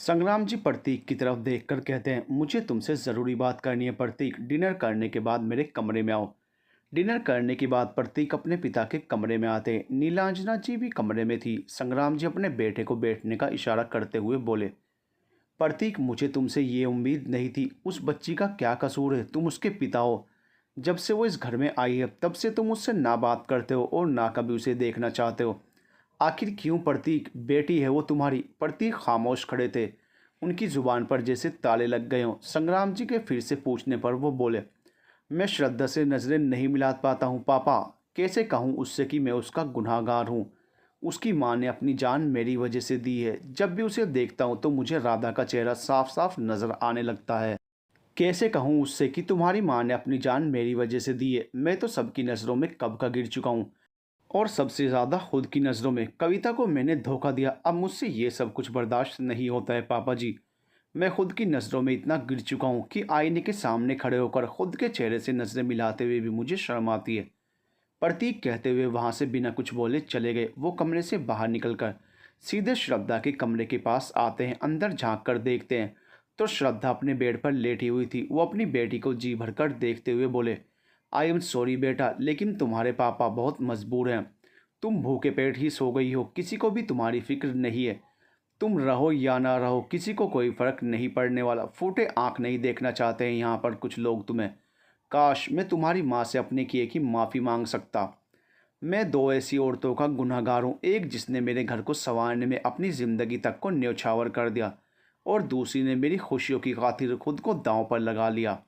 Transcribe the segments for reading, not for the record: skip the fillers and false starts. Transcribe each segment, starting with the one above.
संग्राम जी प्रतीक की तरफ देखकर कहते हैं, मुझे तुमसे ज़रूरी बात करनी है प्रतीक। डिनर करने के बाद मेरे कमरे में आओ। डिनर करने के बाद प्रतीक अपने पिता के कमरे में आते। नीलांजना जी भी कमरे में थी। संग्राम जी अपने बेटे को बैठने का इशारा करते हुए बोले, प्रतीक मुझे तुमसे ये उम्मीद नहीं थी। उस बच्ची का क्या कसूर है? तुम उसके पिता हो। जब से वो इस घर में आई है तब से तुम उससे ना बात करते हो और ना कभी उसे देखना चाहते हो। आखिर क्यों प्रतीक? बेटी है वो तुम्हारी। प्रतीक खामोश खड़े थे। उनकी जुबान पर जैसे ताले लग गए हों। संग्राम जी के फिर से पूछने पर वो बोले, मैं श्रद्धा से नज़रें नहीं मिला पाता हूँ पापा। कैसे कहूँ उससे कि मैं उसका गुनहगार हूँ? उसकी माँ ने अपनी जान मेरी वजह से दी है। जब भी उसे देखता हूँ तो मुझे राधा का चेहरा साफ साफ नज़र आने लगता है। कैसे कहूँ उससे कि तुम्हारी माँ ने अपनी जान मेरी वजह से दी है? मैं तो सबकी नज़रों में कब का गिर चुका हूँ, और सबसे ज़्यादा खुद की नज़रों में। कविता को मैंने धोखा दिया। अब मुझसे ये सब कुछ बर्दाश्त नहीं होता है पापा जी। मैं खुद की नज़रों में इतना गिर चुका हूँ कि आईने के सामने खड़े होकर खुद के चेहरे से नज़रें मिलाते हुए भी मुझे शर्म आती है। प्रतीक कहते हुए वहाँ से बिना कुछ बोले चले गए। वो कमरे से बाहर निकलकर सीधे श्रद्धा के कमरे के पास आते हैं। अंदर झांक कर देखते हैं तो श्रद्धा अपने बेड पर लेटी हुई थी। वो अपनी बेटी को जी भरकर देखते हुए बोले, आई एम सॉरी बेटा, लेकिन तुम्हारे पापा बहुत मजबूर हैं। तुम भूखे पेट ही सो गई हो। किसी को भी तुम्हारी फिक्र नहीं है। तुम रहो या ना रहो, किसी को कोई फर्क नहीं पड़ने वाला। फूटे आंख नहीं देखना चाहते हैं यहाँ पर कुछ लोग तुम्हें। काश मैं तुम्हारी माँ से अपने किए की माफ़ी मांग सकता। मैं दो ऐसी औरतों का गुनहगार हूँ, एक जिसने मेरे घर को संवारने में अपनी ज़िंदगी तक को न्यौछावर कर दिया, और दूसरी ने मेरी खुशियों की खातिर खुद को दांव पर लगा लिया।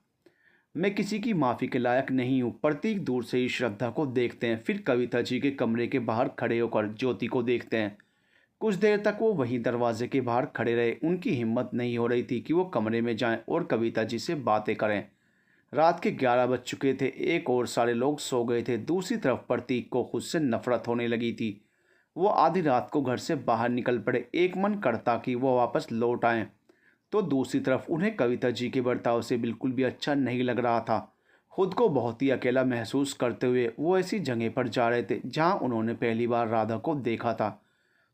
मैं किसी की माफ़ी के लायक नहीं हूँ। प्रतीक दूर से ही श्रद्धा को देखते हैं, फिर कविता जी के कमरे के बाहर खड़े होकर ज्योति को देखते हैं। कुछ देर तक वो वहीं दरवाजे के बाहर खड़े रहे। उनकी हिम्मत नहीं हो रही थी कि वो कमरे में जाएं और कविता जी से बातें करें। रात के 11 बज चुके थे। एक और सारे लोग सो गए थे। दूसरी तरफ प्रतीक को खुद से नफरत होने लगी थी। वो आधी रात को घर से बाहर निकल पड़े। एक मन करता कि वो वापस लौट आएं, तो दूसरी तरफ उन्हें कविता जी के बर्ताव से बिल्कुल भी अच्छा नहीं लग रहा था। खुद को बहुत ही अकेला महसूस करते हुए वो ऐसी जगह पर जा रहे थे जहां उन्होंने पहली बार राधा को देखा था।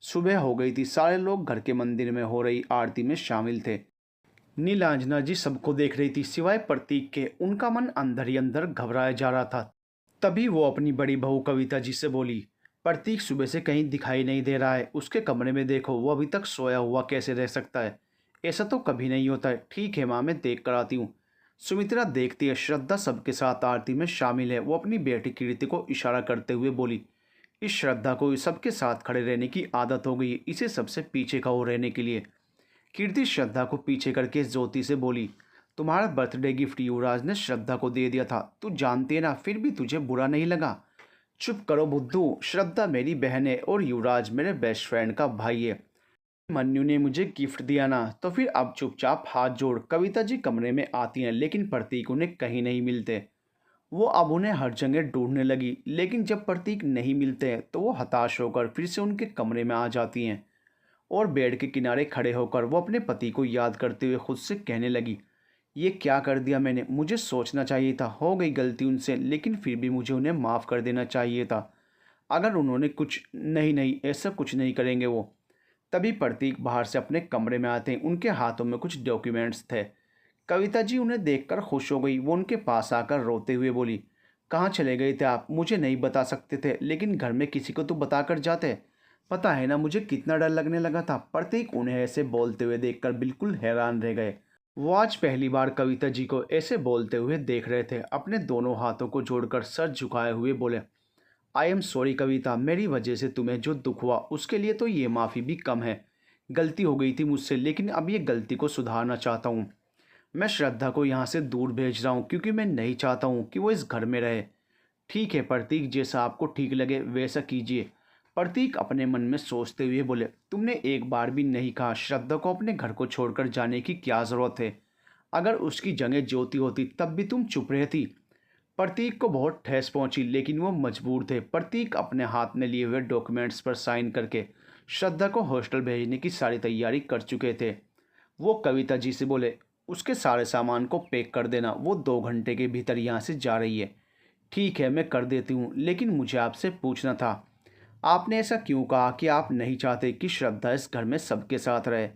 सुबह हो गई थी। सारे लोग घर के मंदिर में हो रही आरती में शामिल थे। नीलांजना जी सबको देख रही थी सिवाय प्रतीक के। उनका मन अंदर ही अंदर घबराया जा रहा था। तभी वो अपनी बड़ी बहू कविता जी से बोली, प्रतीक सुबह से कहीं दिखाई नहीं दे रहा है। उसके कमरे में देखो, वो अभी तक सोया हुआ कैसे रह सकता है? ऐसा तो कभी नहीं होता है। ठीक है माँ, मैं देख कर आती हूँ। सुमित्रा देखती है श्रद्धा सबके साथ आरती में शामिल है। वो अपनी बेटी कीर्ति को इशारा करते हुए बोली, इस श्रद्धा को सबके साथ खड़े रहने की आदत हो गई है, इसे सबसे पीछे का हो रहने के लिए। कीर्ति श्रद्धा को पीछे करके ज्योति से बोली, तुम्हारा बर्थडे गिफ्ट युवराज ने श्रद्धा को दे दिया था। तू जानती है ना, फिर भी तुझे बुरा नहीं लगा? चुप करो बुद्धू। श्रद्धा मेरी बहन है और युवराज मेरे बेस्ट फ्रेंड का भाई है। मन्नू ने मुझे गिफ्ट दिया ना, तो फिर अब चुपचाप हाथ जोड़। कविता जी कमरे में आती हैं लेकिन प्रतीक उन्हें कहीं नहीं मिलते। वो अब उन्हें हर जगह ढूंढने लगी, लेकिन जब प्रतीक नहीं मिलते हैं तो वो हताश होकर फिर से उनके कमरे में आ जाती हैं और बेड के किनारे खड़े होकर वो अपने पति को याद करते हुए खुद से कहने लगी, ये क्या कर दिया मैंने? मुझे सोचना चाहिए था। हो गई गलती उनसे, लेकिन फिर भी मुझे उन्हें माफ़ कर देना चाहिए था। अगर उन्होंने कुछ नहीं नहीं, ऐसा कुछ नहीं करेंगे वो। तभी प्रतीक बाहर से अपने कमरे में आते हैं। उनके हाथों में कुछ डॉक्यूमेंट्स थे। कविता जी उन्हें देखकर खुश हो गई। वो उनके पास आकर रोते हुए बोली, कहाँ चले गए थे आप? मुझे नहीं बता सकते थे, लेकिन घर में किसी को तो बता कर जाते। पता है ना मुझे कितना डर लगने लगा था। प्रतीक उन्हें ऐसे बोलते हुए देखकर बिल्कुल हैरान रह गए। वो आज पहली बार कविता जी को ऐसे बोलते हुए देख रहे थे। अपने दोनों हाथों को जोड़कर सर झुकाए हुए बोले, आई एम सॉरी कविता, मेरी वजह से तुम्हें जो दुख हुआ उसके लिए तो ये माफ़ी भी कम है। गलती हो गई थी मुझसे, लेकिन अब ये गलती को सुधारना चाहता हूँ। मैं श्रद्धा को यहाँ से दूर भेज रहा हूँ क्योंकि मैं नहीं चाहता हूँ कि वो इस घर में रहे। ठीक है प्रतीक, जैसा आपको ठीक लगे वैसा कीजिए। प्रतीक अपने मन में सोचते हुए बोले, तुमने एक बार भी नहीं कहा श्रद्धा को अपने घर को छोड़कर जाने की क्या ज़रूरत है? अगर उसकी जगह ज्योति होती तब भी तुम चुप रहती। प्रतीक को बहुत ठेस पहुंची, लेकिन वो मजबूर थे। प्रतीक अपने हाथ में लिए हुए डॉक्यूमेंट्स पर साइन करके श्रद्धा को हॉस्टल भेजने की सारी तैयारी कर चुके थे। वो कविता जी से बोले, उसके सारे सामान को पैक कर देना, वो 2 घंटे के भीतर यहाँ से जा रही है। ठीक है मैं कर देती हूँ, लेकिन मुझे आपसे पूछना था, आपने ऐसा क्यों कहा कि आप नहीं चाहते कि श्रद्धा इस घर में सबके साथ रहे?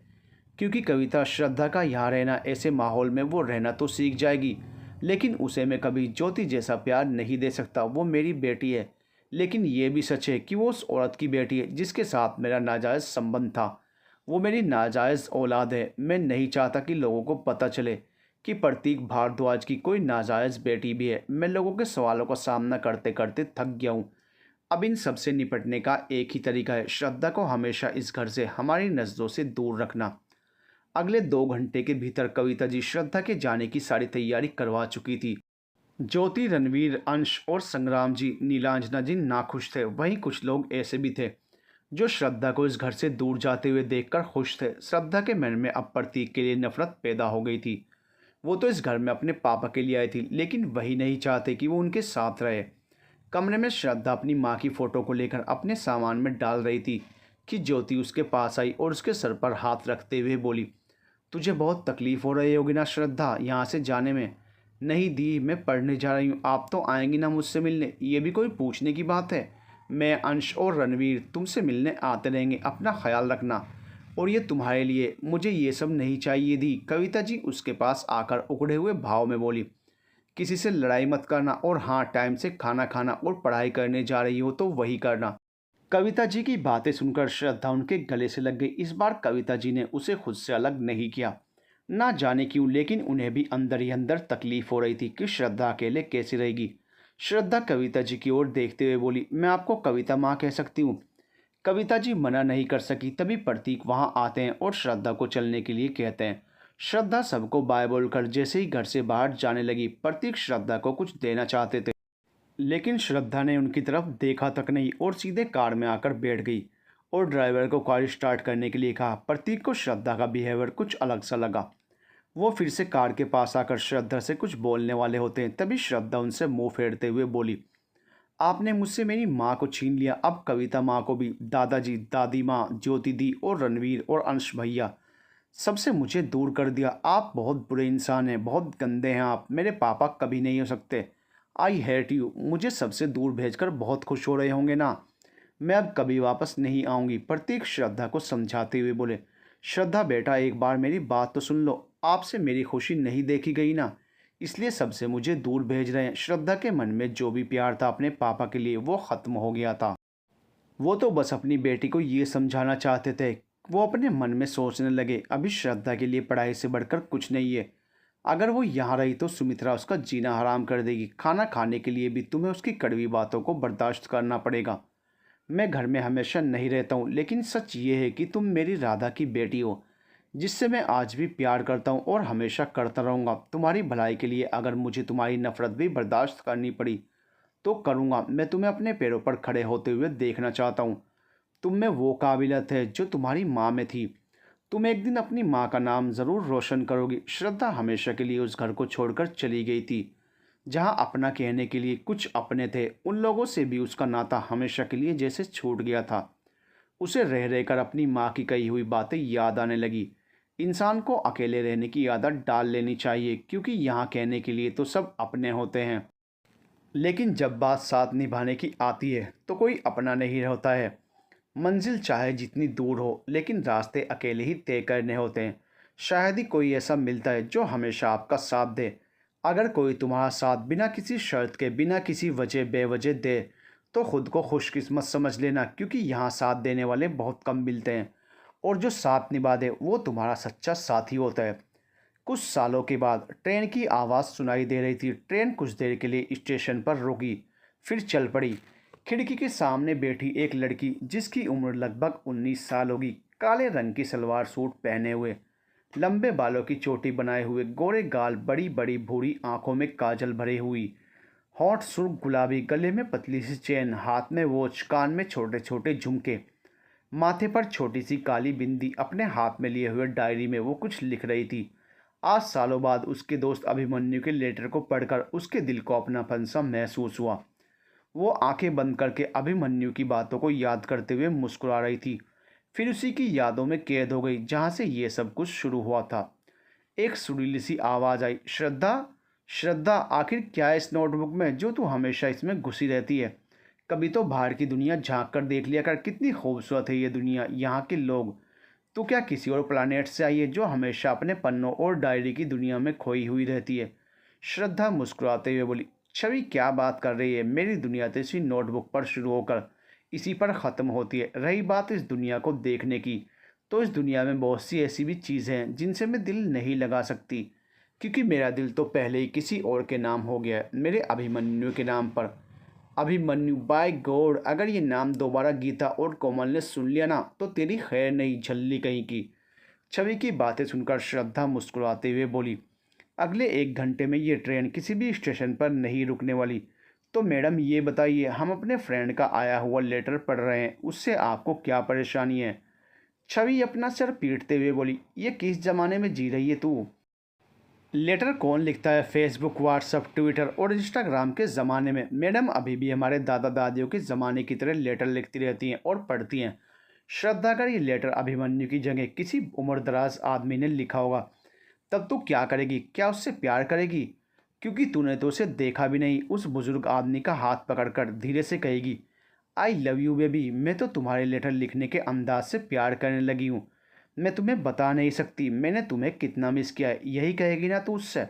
क्योंकि कविता श्रद्धा का यहाँ रहना, ऐसे माहौल में वो रहना तो सीख जाएगी, लेकिन उसे मैं कभी ज्योति जैसा प्यार नहीं दे सकता। वो मेरी बेटी है, लेकिन ये भी सच है कि वो उस औरत की बेटी है जिसके साथ मेरा नाजायज़ संबंध था। वो मेरी नाजायज़ औलाद है। मैं नहीं चाहता कि लोगों को पता चले कि प्रतीक भारद्वाज की कोई नाजायज़ बेटी भी है। मैं लोगों के सवालों का सामना करते करते थक गया हूँ। अब इन सब से निपटने का एक ही तरीका है, श्रद्धा को हमेशा इस घर से, हमारी नज़रों से दूर रखना। अगले 2 घंटे के भीतर कविता जी श्रद्धा के जाने की सारी तैयारी करवा चुकी थी। ज्योति, रणवीर, अंश और संग्राम जी, नीलांजना जी नाखुश थे। वहीं कुछ लोग ऐसे भी थे जो श्रद्धा को इस घर से दूर जाते हुए देखकर खुश थे। श्रद्धा के मन में अब प्रतीक के लिए नफरत पैदा हो गई थी। वो तो इस घर में अपने पापा के लिए आई थी, लेकिन वही नहीं चाहते कि वो उनके साथ रहे। कमरे में श्रद्धा अपनी माँ की फ़ोटो को लेकर अपने सामान में डाल रही थी कि ज्योति उसके पास आई और उसके सर पर हाथ रखते हुए बोली, तुझे बहुत तकलीफ़ हो रही होगी ना श्रद्धा यहाँ से जाने में। नहीं दी, मैं पढ़ने जा रही हूँ। आप तो आएंगी ना मुझसे मिलने? ये भी कोई पूछने की बात है? मैं, अंश और रणवीर तुमसे मिलने आते रहेंगे। अपना ख्याल रखना। और ये तुम्हारे लिए, मुझे ये सब नहीं चाहिए दी। कविता जी उसके पास आकर उकड़े हुए भाव में बोली, किसी से लड़ाई मत करना, और हाँ, टाइम से खाना खाना, और पढ़ाई करने जा रही हो तो वही करना। कविता जी की बातें सुनकर श्रद्धा उनके गले से लग गई। इस बार कविता जी ने उसे खुद से अलग नहीं किया। ना जाने क्यों, लेकिन उन्हें भी अंदर ही अंदर तकलीफ हो रही थी कि श्रद्धा अकेले कैसे रहेगी। श्रद्धा कविता जी की ओर देखते हुए बोली, मैं आपको कविता माँ कह सकती हूँ। कविता जी मना नहीं कर सकी। तभी प्रतीक वहाँ आते हैं और श्रद्धा को चलने के लिए कहते हैं। श्रद्धा सबको बाय बोलकर जैसे ही घर से बाहर जाने लगी। प्रतीक श्रद्धा को कुछ देना चाहते थे, लेकिन श्रद्धा ने उनकी तरफ देखा तक नहीं और सीधे कार में आकर बैठ गई और ड्राइवर को कार स्टार्ट करने के लिए कहा। प्रतीक को श्रद्धा का बिहेवियर कुछ अलग सा लगा। वो फिर से कार के पास आकर श्रद्धा से कुछ बोलने वाले होते हैं, तभी श्रद्धा उनसे मुंह फेरते हुए बोली, आपने मुझसे मेरी माँ को छीन लिया, अब कविता माँ को भी। दादाजी, दादी माँ, ज्योति दी और रणवीर और अंश भैया, सबसे मुझे दूर कर दिया। आप बहुत बुरे इंसान हैं, बहुत गंदे हैं आप। मेरे पापा कभी नहीं हो सकते। I hate you. मुझे सबसे दूर भेजकर बहुत खुश हो रहे होंगे ना? मैं अब कभी वापस नहीं आऊँगी। प्रतीक श्रद्धा को समझाते हुए बोले, श्रद्धा बेटा, एक बार मेरी बात तो सुन लो। आपसे मेरी खुशी नहीं देखी गई ना, इसलिए सबसे मुझे दूर भेज रहे हैं। श्रद्धा के मन में जो भी प्यार था अपने पापा के लिए, वो ख़त्म हो गया था। वो तो बस अपनी बेटी को ये समझाना चाहते थे। वो अपने मन में सोचने लगे, अभी श्रद्धा के लिए पढ़ाई से बढ़कर कुछ नहीं है। अगर वो यहाँ रही तो सुमित्रा उसका जीना हराम कर देगी। खाना खाने के लिए भी तुम्हें उसकी कड़वी बातों को बर्दाश्त करना पड़ेगा। मैं घर में हमेशा नहीं रहता हूँ, लेकिन सच ये है कि तुम मेरी राधा की बेटी हो, जिससे मैं आज भी प्यार करता हूँ और हमेशा करता रहूँगा। तुम्हारी भलाई के लिए अगर मुझे तुम्हारी नफ़रत भी बर्दाश्त करनी पड़ी तो करूँगा। मैं तुम्हें अपने पैरों पर खड़े होते हुए देखना चाहता हूँ। तुम में वो काबिलियत है जो तुम्हारी माँ में थी। तुम एक दिन अपनी माँ का नाम ज़रूर रोशन करोगी। श्रद्धा हमेशा के लिए उस घर को छोड़कर चली गई थी जहाँ अपना कहने के लिए कुछ अपने थे। उन लोगों से भी उसका नाता हमेशा के लिए जैसे छूट गया था। उसे रह रहकर अपनी माँ की कही हुई बातें याद आने लगी। इंसान को अकेले रहने की आदत डाल लेनी चाहिए, क्योंकि यहाँ कहने के लिए तो सब अपने होते हैं, लेकिन जब बात साथ निभाने की आती है तो कोई अपना नहीं होता है। मंजिल चाहे जितनी दूर हो, लेकिन रास्ते अकेले ही तय करने होते हैं। शायद ही कोई ऐसा मिलता है जो हमेशा आपका साथ दे। अगर कोई तुम्हारा साथ बिना किसी शर्त के, बिना किसी वजह बेवजह दे, तो खुद को खुशकिस्मत समझ लेना, क्योंकि यहाँ साथ देने वाले बहुत कम मिलते हैं, और जो साथ निभा दे वो तुम्हारा सच्चा साथी होता है। कुछ सालों के बाद ट्रेन की आवाज़ सुनाई दे रही थी। ट्रेन कुछ देर के लिए स्टेशन पर रुकी, फिर चल पड़ी। खिड़की के सामने बैठी एक लड़की, जिसकी उम्र लगभग 19 साल होगी, काले रंग की सलवार सूट पहने हुए, लंबे बालों की चोटी बनाए हुए, गोरे गाल, बड़ी बड़ी भूरी आंखों में काजल भरे हुई, होंठ सुर्ख गुलाबी, गले में पतली सी चेन, हाथ में वॉच, कान में छोटे छोटे झुमके, माथे पर छोटी सी काली बिंदी। अपने हाथ में लिए हुए डायरी में वो कुछ लिख रही थी। आज सालों बाद उसके दोस्त अभिमन्यु के लेटर को पढ़कर उसके दिल को अपनापन सा महसूस हुआ। वो आंखें बंद करके अभिमन्यु की बातों को याद करते हुए मुस्कुरा रही थी। फिर उसी की यादों में कैद हो गई जहाँ से ये सब कुछ शुरू हुआ था। एक सुरीली सी आवाज़ आई, श्रद्धा, श्रद्धा, आखिर क्या है इस नोटबुक में जो तू हमेशा इसमें घुसी रहती है? कभी तो बाहर की दुनिया झांक कर देख लिया कर। कितनी खूबसूरत है ये दुनिया, यहाँ के लोग, तू क्या किसी और प्लानेट से आई है जो हमेशा अपने पन्नों और डायरी की दुनिया में खोई हुई रहती है? श्रद्धा मुस्कुराते हुए बोली, छवि क्या बात कर रही है? मेरी दुनिया तो इसी नोटबुक पर शुरू होकर इसी पर ख़त्म होती है। रही बात इस दुनिया को देखने की, तो इस दुनिया में बहुत सी ऐसी भी चीज़ें हैं जिनसे मैं दिल नहीं लगा सकती, क्योंकि मेरा दिल तो पहले ही किसी और के नाम हो गया है, मेरे अभिमन्यु के नाम पर। अभिमन्यु, बाय गॉड, अगर ये नाम दोबारा गीता और कोमल ने सुन लिया ना तो तेरी खैर नहीं, झल्ली कहीं की। छवि की बातें सुनकर श्रद्धा मुस्कुराते हुए बोली, अगले 1 घंटे में ये ट्रेन किसी भी स्टेशन पर नहीं रुकने वाली। तो मैडम ये बताइए, हम अपने फ्रेंड का आया हुआ लेटर पढ़ रहे हैं, उससे आपको क्या परेशानी है? छवि अपना सिर पीटते हुए बोली, ये किस ज़माने में जी रही है तू? लेटर कौन लिखता है फेसबुक, व्हाट्सएप, ट्विटर और इंस्टाग्राम के ज़माने में? मैडम अभी भी हमारे दादा दादियों के ज़माने की तरह लेटर लिखती रहती हैं और पढ़ती हैं। श्रद्धा, अगर ये लेटर अभिमन्यु की जगह किसी उम्रदराज आदमी ने लिखा होगा, तब तू क्या करेगी? क्या उससे प्यार करेगी? क्योंकि तूने तो उसे देखा भी नहीं। उस बुजुर्ग आदमी का हाथ पकड़कर धीरे से कहेगी, आई लव यू बेबी, मैं तो तुम्हारे लेटर लिखने के अंदाज से प्यार करने लगी हूँ। मैं तुम्हें बता नहीं सकती मैंने तुम्हें कितना मिस किया है, यही कहेगी ना तू उससे?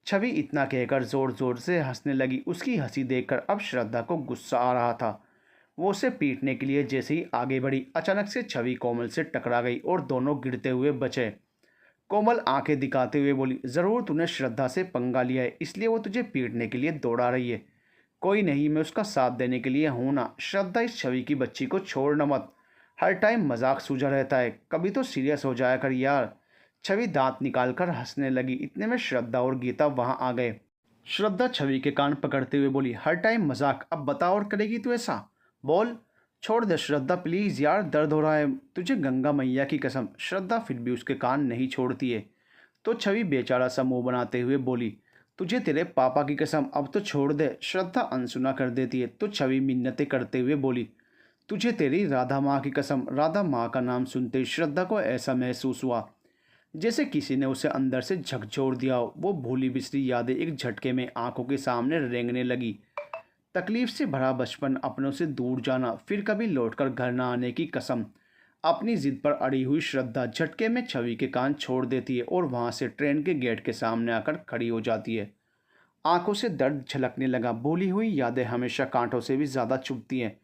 छवि इतना कहकर ज़ोर ज़ोर से हंसने लगी। उसकी हंसी देखकर अब श्रद्धा को गुस्सा आ रहा था। वो उसे पीटने के लिए जैसे ही आगे बढ़ी, अचानक से छवि कोमल से टकरा गई और दोनों गिरते हुए बचे। कोमल आंखें दिखाते हुए बोली, ज़रूर तूने श्रद्धा से पंगा लिया है, इसलिए वो तुझे पीटने के लिए दौड़ा रही है। कोई नहीं, मैं उसका साथ देने के लिए हूं ना। श्रद्धा, इस छवि की बच्ची को छोड़ना मत। हर टाइम मजाक सूझा रहता है, कभी तो सीरियस हो जाया कर यार। छवि दांत निकालकर हंसने लगी। इतने में श्रद्धा और गीता वहां आ गए। श्रद्धा छवि के कान पकड़ते हुए बोली, हर टाइम मजाक, अब बता और करेगी तू ऐसा? बोल। छोड़ दे श्रद्धा प्लीज़ यार, दर्द हो रहा है तुझे, गंगा मैया की कसम। श्रद्धा फिर भी उसके कान नहीं छोड़ती है। तो छवि बेचारा सा मुंह बनाते हुए बोली, तुझे तेरे पापा की कसम, अब तो छोड़ दे। श्रद्धा अनसुना कर देती है तो छवि मिन्नतें करते हुए बोली, तुझे तेरी राधा माँ की कसम। राधा माँ का नाम सुनते ही श्रद्धा को ऐसा महसूस हुआ जैसे किसी ने उसे अंदर से झकझोर दिया हो। वो भूली बिसरी यादें एक झटके में आंखों के सामने रेंगने लगी। तकलीफ से भरा बचपन, अपनों से दूर जाना, फिर कभी लौटकर घर न आने की कसम। अपनी जिद पर अड़ी हुई श्रद्धा झटके में छवि के कान छोड़ देती है और वहां से ट्रेन के गेट के सामने आकर खड़ी हो जाती है। आंखों से दर्द झलकने लगा। भूली हुई यादें हमेशा कांटों से भी ज़्यादा चुभती हैं।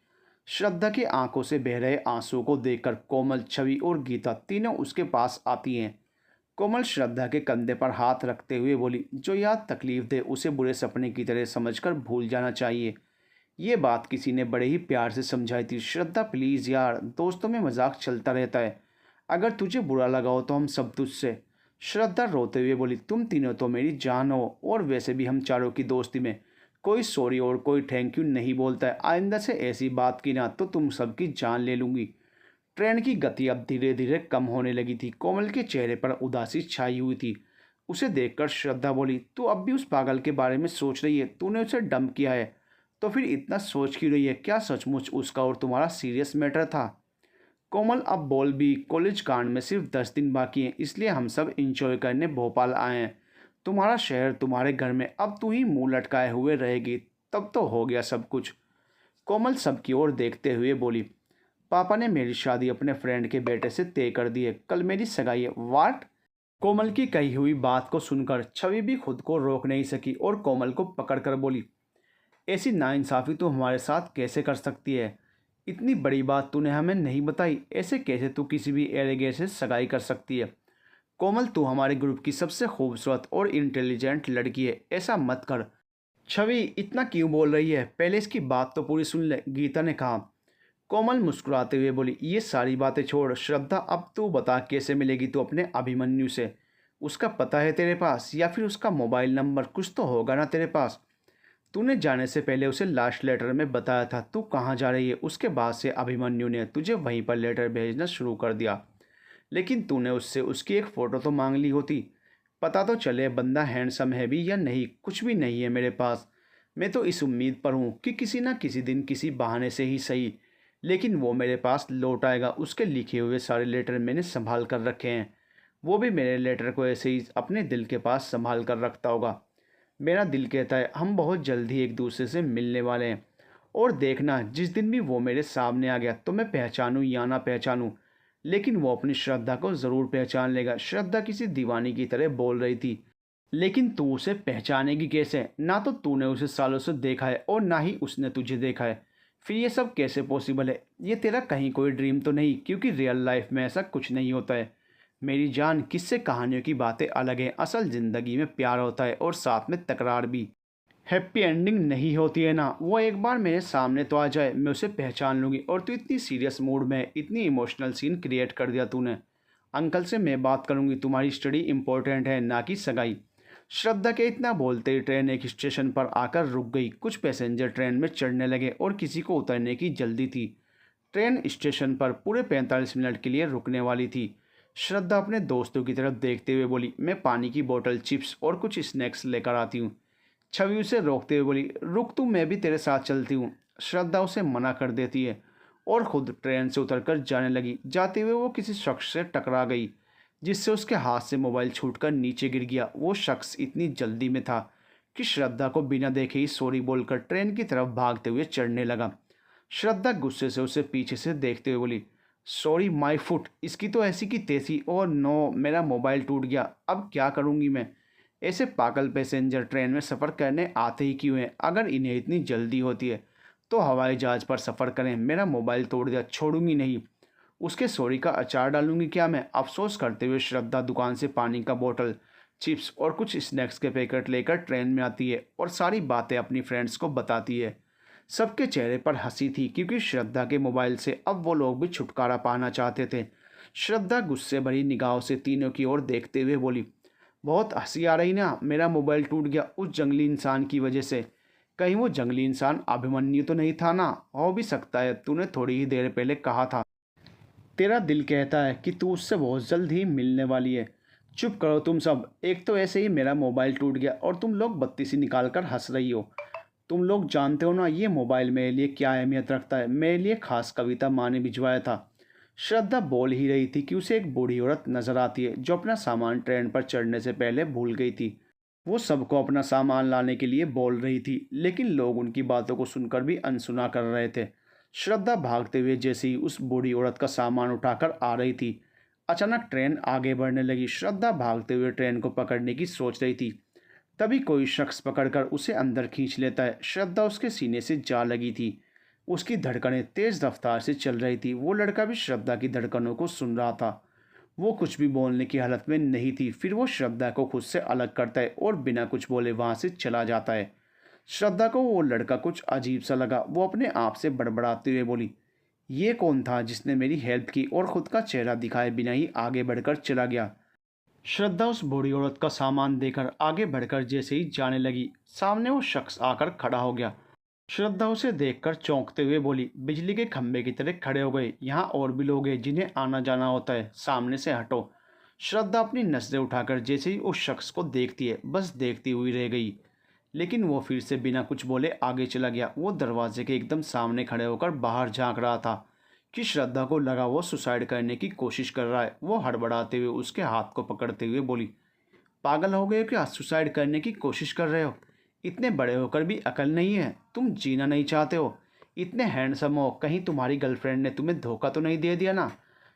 श्रद्धा की आंखों से बह रहे आंसुओं को देखकर कोमल, छवि और गीता तीनों उसके पास आती हैं। कोमल श्रद्धा के कंधे पर हाथ रखते हुए बोली, जो याद तकलीफ दे उसे बुरे सपने की तरह समझकर भूल जाना चाहिए। ये बात किसी ने बड़े ही प्यार से समझाई थी। श्रद्धा प्लीज़ यार, दोस्तों में मजाक चलता रहता है, अगर तुझे बुरा लगा हो तो हम सब तुझसे। श्रद्धा रोते हुए बोली, तुम तीनों तो मेरी जान हो, और वैसे भी हम चारों की दोस्ती में कोई सॉरी और कोई थैंक यू नहीं बोलता है। आइंदा से ऐसी बात की ना तो तुम सबकी जान ले लूँगी। ट्रेन की गति अब धीरे धीरे कम होने लगी थी। कोमल के चेहरे पर उदासी छाई हुई थी। उसे देखकर श्रद्धा बोली, तू अब भी उस पागल के बारे में सोच रही है? तूने उसे डंप किया है तो फिर इतना सोच क्यों रही है? क्या सचमुच उसका और तुम्हारा सीरियस मैटर था? कोमल, अब बोल भी। कॉलेज कांड में सिर्फ 10 दिन बाकी हैं, इसलिए हम सब इंजॉय करने भोपाल आए हैं। तुम्हारा शहर, तुम्हारे घर में अब तू ही मुंह लटकाए हुए रहेगी, तब तो हो गया सब कुछ। कोमल सबकी ओर देखते हुए बोली, पापा ने मेरी शादी अपने फ्रेंड के बेटे से तय कर दी है, कल मेरी सगाई है। वाट? कोमल की कही हुई बात को सुनकर छवि भी खुद को रोक नहीं सकी और कोमल को पकड़कर बोली, ऐसी नाइंसाफ़ी तू हमारे साथ कैसे कर सकती है? इतनी बड़ी बात तूने हमें नहीं बताई, ऐसे कैसे तू किसी भी एलिगेशन से सगाई कर सकती है? कोमल, तू हमारे ग्रुप की सबसे खूबसूरत और इंटेलिजेंट लड़की है, ऐसा मत कर। छवि इतना क्यों बोल रही है? पहले इसकी बात तो पूरी सुन ले, गीता ने कहा। कोमल मुस्कुराते हुए बोली, ये सारी बातें छोड़ श्रद्धा, अब तू बता कैसे मिलेगी तू अपने अभिमन्यु से? उसका पता है तेरे पास, या फिर उसका मोबाइल नंबर? कुछ तो होगा ना तेरे पास। तूने जाने से पहले उसे लास्ट लेटर में बताया था तू कहाँ जा रही है। उसके बाद से अभिमन्यु ने तुझे वहीं पर लेटर भेजना शुरू कर दिया, लेकिन तूने उससे उसकी एक फ़ोटो तो मांग ली होती। पता तो चले बंदा हैंडसम है भी या नहीं। कुछ भी नहीं है मेरे पास। मैं तो इस उम्मीद पर हूँ कि किसी ना किसी दिन किसी बहाने से ही सही, लेकिन वो मेरे पास लौट आएगा। उसके लिखे हुए सारे लेटर मैंने संभाल कर रखे हैं। वो भी मेरे लेटर को ऐसे ही अपने दिल के पास संभाल कर रखता होगा। मेरा दिल कहता है हम बहुत जल्द ही एक दूसरे से मिलने वाले हैं। और देखना, जिस दिन भी वो मेरे सामने आ गया तो मैं पहचानूं या ना पहचानूं, लेकिन वो अपनी श्रद्धा को ज़रूर पहचान लेगा। श्रद्धा किसी दीवानी की तरह बोल रही थी। लेकिन तू उसे पहचानेगी कैसे? ना तो तूने उसे सालों से देखा है और ना ही उसने तुझे देखा है। फिर ये सब कैसे पॉसिबल है? ये तेरा कहीं कोई ड्रीम तो नहीं, क्योंकि रियल लाइफ में ऐसा कुछ नहीं होता है। मेरी जान, किससे कहानियों की बातें अलग हैं, असल ज़िंदगी में प्यार होता है और साथ में तकरार भी। हैप्पी एंडिंग नहीं होती है ना। वो एक बार मेरे सामने तो आ जाए, मैं उसे पहचान लूँगी। और तू इतनी सीरियस मूड में इतनी इमोशनल सीन क्रिएट कर दिया तूने। अंकल से मैं बात करूँगी, तुम्हारी स्टडी इम्पोर्टेंट है ना कि सगाई। श्रद्धा के इतना बोलते ही ट्रेन एक स्टेशन पर आकर रुक गई। कुछ पैसेंजर ट्रेन में चढ़ने लगे और किसी को उतरने की जल्दी थी। ट्रेन स्टेशन पर पूरे 45 मिनट के लिए रुकने वाली थी। श्रद्धा अपने दोस्तों की तरफ देखते हुए बोली, मैं पानी की बोतल, चिप्स और कुछ स्नैक्स लेकर आती हूँ। छवि उसे रोकते हुए बोली, रुक तू, मैं भी तेरे साथ चलती हूँ। श्रद्धा उसे मना कर देती है और खुद ट्रेन से उतरकर जाने लगी। जाते हुए वो किसी शख्स से टकरा गई, जिससे उसके हाथ से मोबाइल छूटकर नीचे गिर गया। वो शख्स इतनी जल्दी में था कि श्रद्धा को बिना देखे ही सॉरी बोलकर ट्रेन की तरफ भागते हुए चढ़ने लगा। श्रद्धा गुस्से से उसे पीछे से देखते हुए बोली, सॉरी माय फुट, इसकी तो ऐसी की तैसी। और नो, मेरा मोबाइल टूट गया, अब क्या करूँगी मैं? ऐसे पागल पैसेंजर ट्रेन में सफ़र करने आते ही क्यों हैं? अगर इन्हें इतनी जल्दी होती है तो हवाई जहाज़ पर सफ़र करें। मेरा मोबाइल तोड़ दिया, छोड़ूंगी नहीं। उसके सॉरी का अचार डालूंगी क्या मैं? अफसोस करते हुए श्रद्धा दुकान से पानी का बोतल, चिप्स और कुछ स्नैक्स के पैकेट लेकर ट्रेन में आती है और सारी बातें अपनी फ्रेंड्स को बताती है। सबके चेहरे पर हंसी थी, क्योंकि श्रद्धा के मोबाइल से अब वो लोग भी छुटकारा पाना चाहते थे। श्रद्धा गुस्से भरी निगाहों से तीनों की ओर देखते हुए बोली, बहुत हंसी आ रही ना? मेरा मोबाइल टूट गया उस जंगली इंसान की वजह से। कहीं वो जंगली इंसान अभिमन्यु तो नहीं था ना? हो भी सकता है, तूने थोड़ी ही देर पहले कहा था। तेरा दिल कहता है कि तू उससे बहुत जल्द ही मिलने वाली है। चुप करो तुम सब। एक तो ऐसे ही मेरा मोबाइल टूट गया और तुम लोग बत्ती सी निकाल कर हंस रही हो। तुम लोग जानते हो ना ये मोबाइल मेरे लिए क्या अहमियत रखता है? मेरे लिए खास कविता माँ ने भिजवाया था। श्रद्धा बोल ही रही थी कि उसे एक बूढ़ी औरत नजर आती है, जो अपना सामान ट्रेन पर चढ़ने से पहले भूल गई थी। वो सबको अपना सामान लाने के लिए बोल रही थी, लेकिन लोग उनकी बातों को सुनकर भी अनसुना कर रहे थे। श्रद्धा भागते हुए जैसे ही उस बूढ़ी औरत का सामान उठाकर आ रही थी, अचानक ट्रेन आगे बढ़ने लगी। श्रद्धा भागते हुए ट्रेन को पकड़ने की सोच रही थी, तभी कोई शख्स पकड़कर उसे अंदर खींच लेता है। श्रद्धा उसके सीने से जा लगी थी। उसकी धड़कनें तेज रफ्तार से चल रही थी। वो लड़का भी श्रद्धा की धड़कनों को सुन रहा था। वो कुछ भी बोलने की हालत में नहीं थी। फिर वो श्रद्धा को खुद से अलग करता है और बिना कुछ बोले वहाँ से चला जाता है। श्रद्धा को वो लड़का कुछ अजीब सा लगा। वो अपने आप से बड़बड़ाते हुए बोली, ये कौन था जिसने मेरी हेल्प की और ख़ुद का चेहरा दिखाए बिना ही आगे बढ़कर चला गया? श्रद्धा उस बूढ़ी औरत का सामान देकर आगे बढ़कर जैसे ही जाने लगी, सामने वो शख्स आकर खड़ा हो गया। श्रद्धा उसे देखकर चौंकते हुए बोली, बिजली के खंभे की तरह खड़े हो गए, यहाँ और भी लोग हैं जिन्हें आना जाना होता है, सामने से हटो। श्रद्धा अपनी नजरें उठाकर जैसे ही उस शख्स को देखती है, बस देखती हुई रह गई। लेकिन वो फिर से बिना कुछ बोले आगे चला गया। वो दरवाजे के एकदम सामने खड़े होकर बाहर झांक रहा था कि श्रद्धा को लगा वो सुसाइड करने की कोशिश कर रहा है। वो हड़बड़ाते हुए उसके हाथ को पकड़ते हुए बोली, पागल हो गए हो क्या? सुसाइड करने की कोशिश कर रहे हो? इतने बड़े होकर भी अकल नहीं है? तुम जीना नहीं चाहते हो? इतने हैंडसम हो, कहीं तुम्हारी गर्लफ्रेंड ने तुम्हें धोखा तो नहीं दे दिया ना?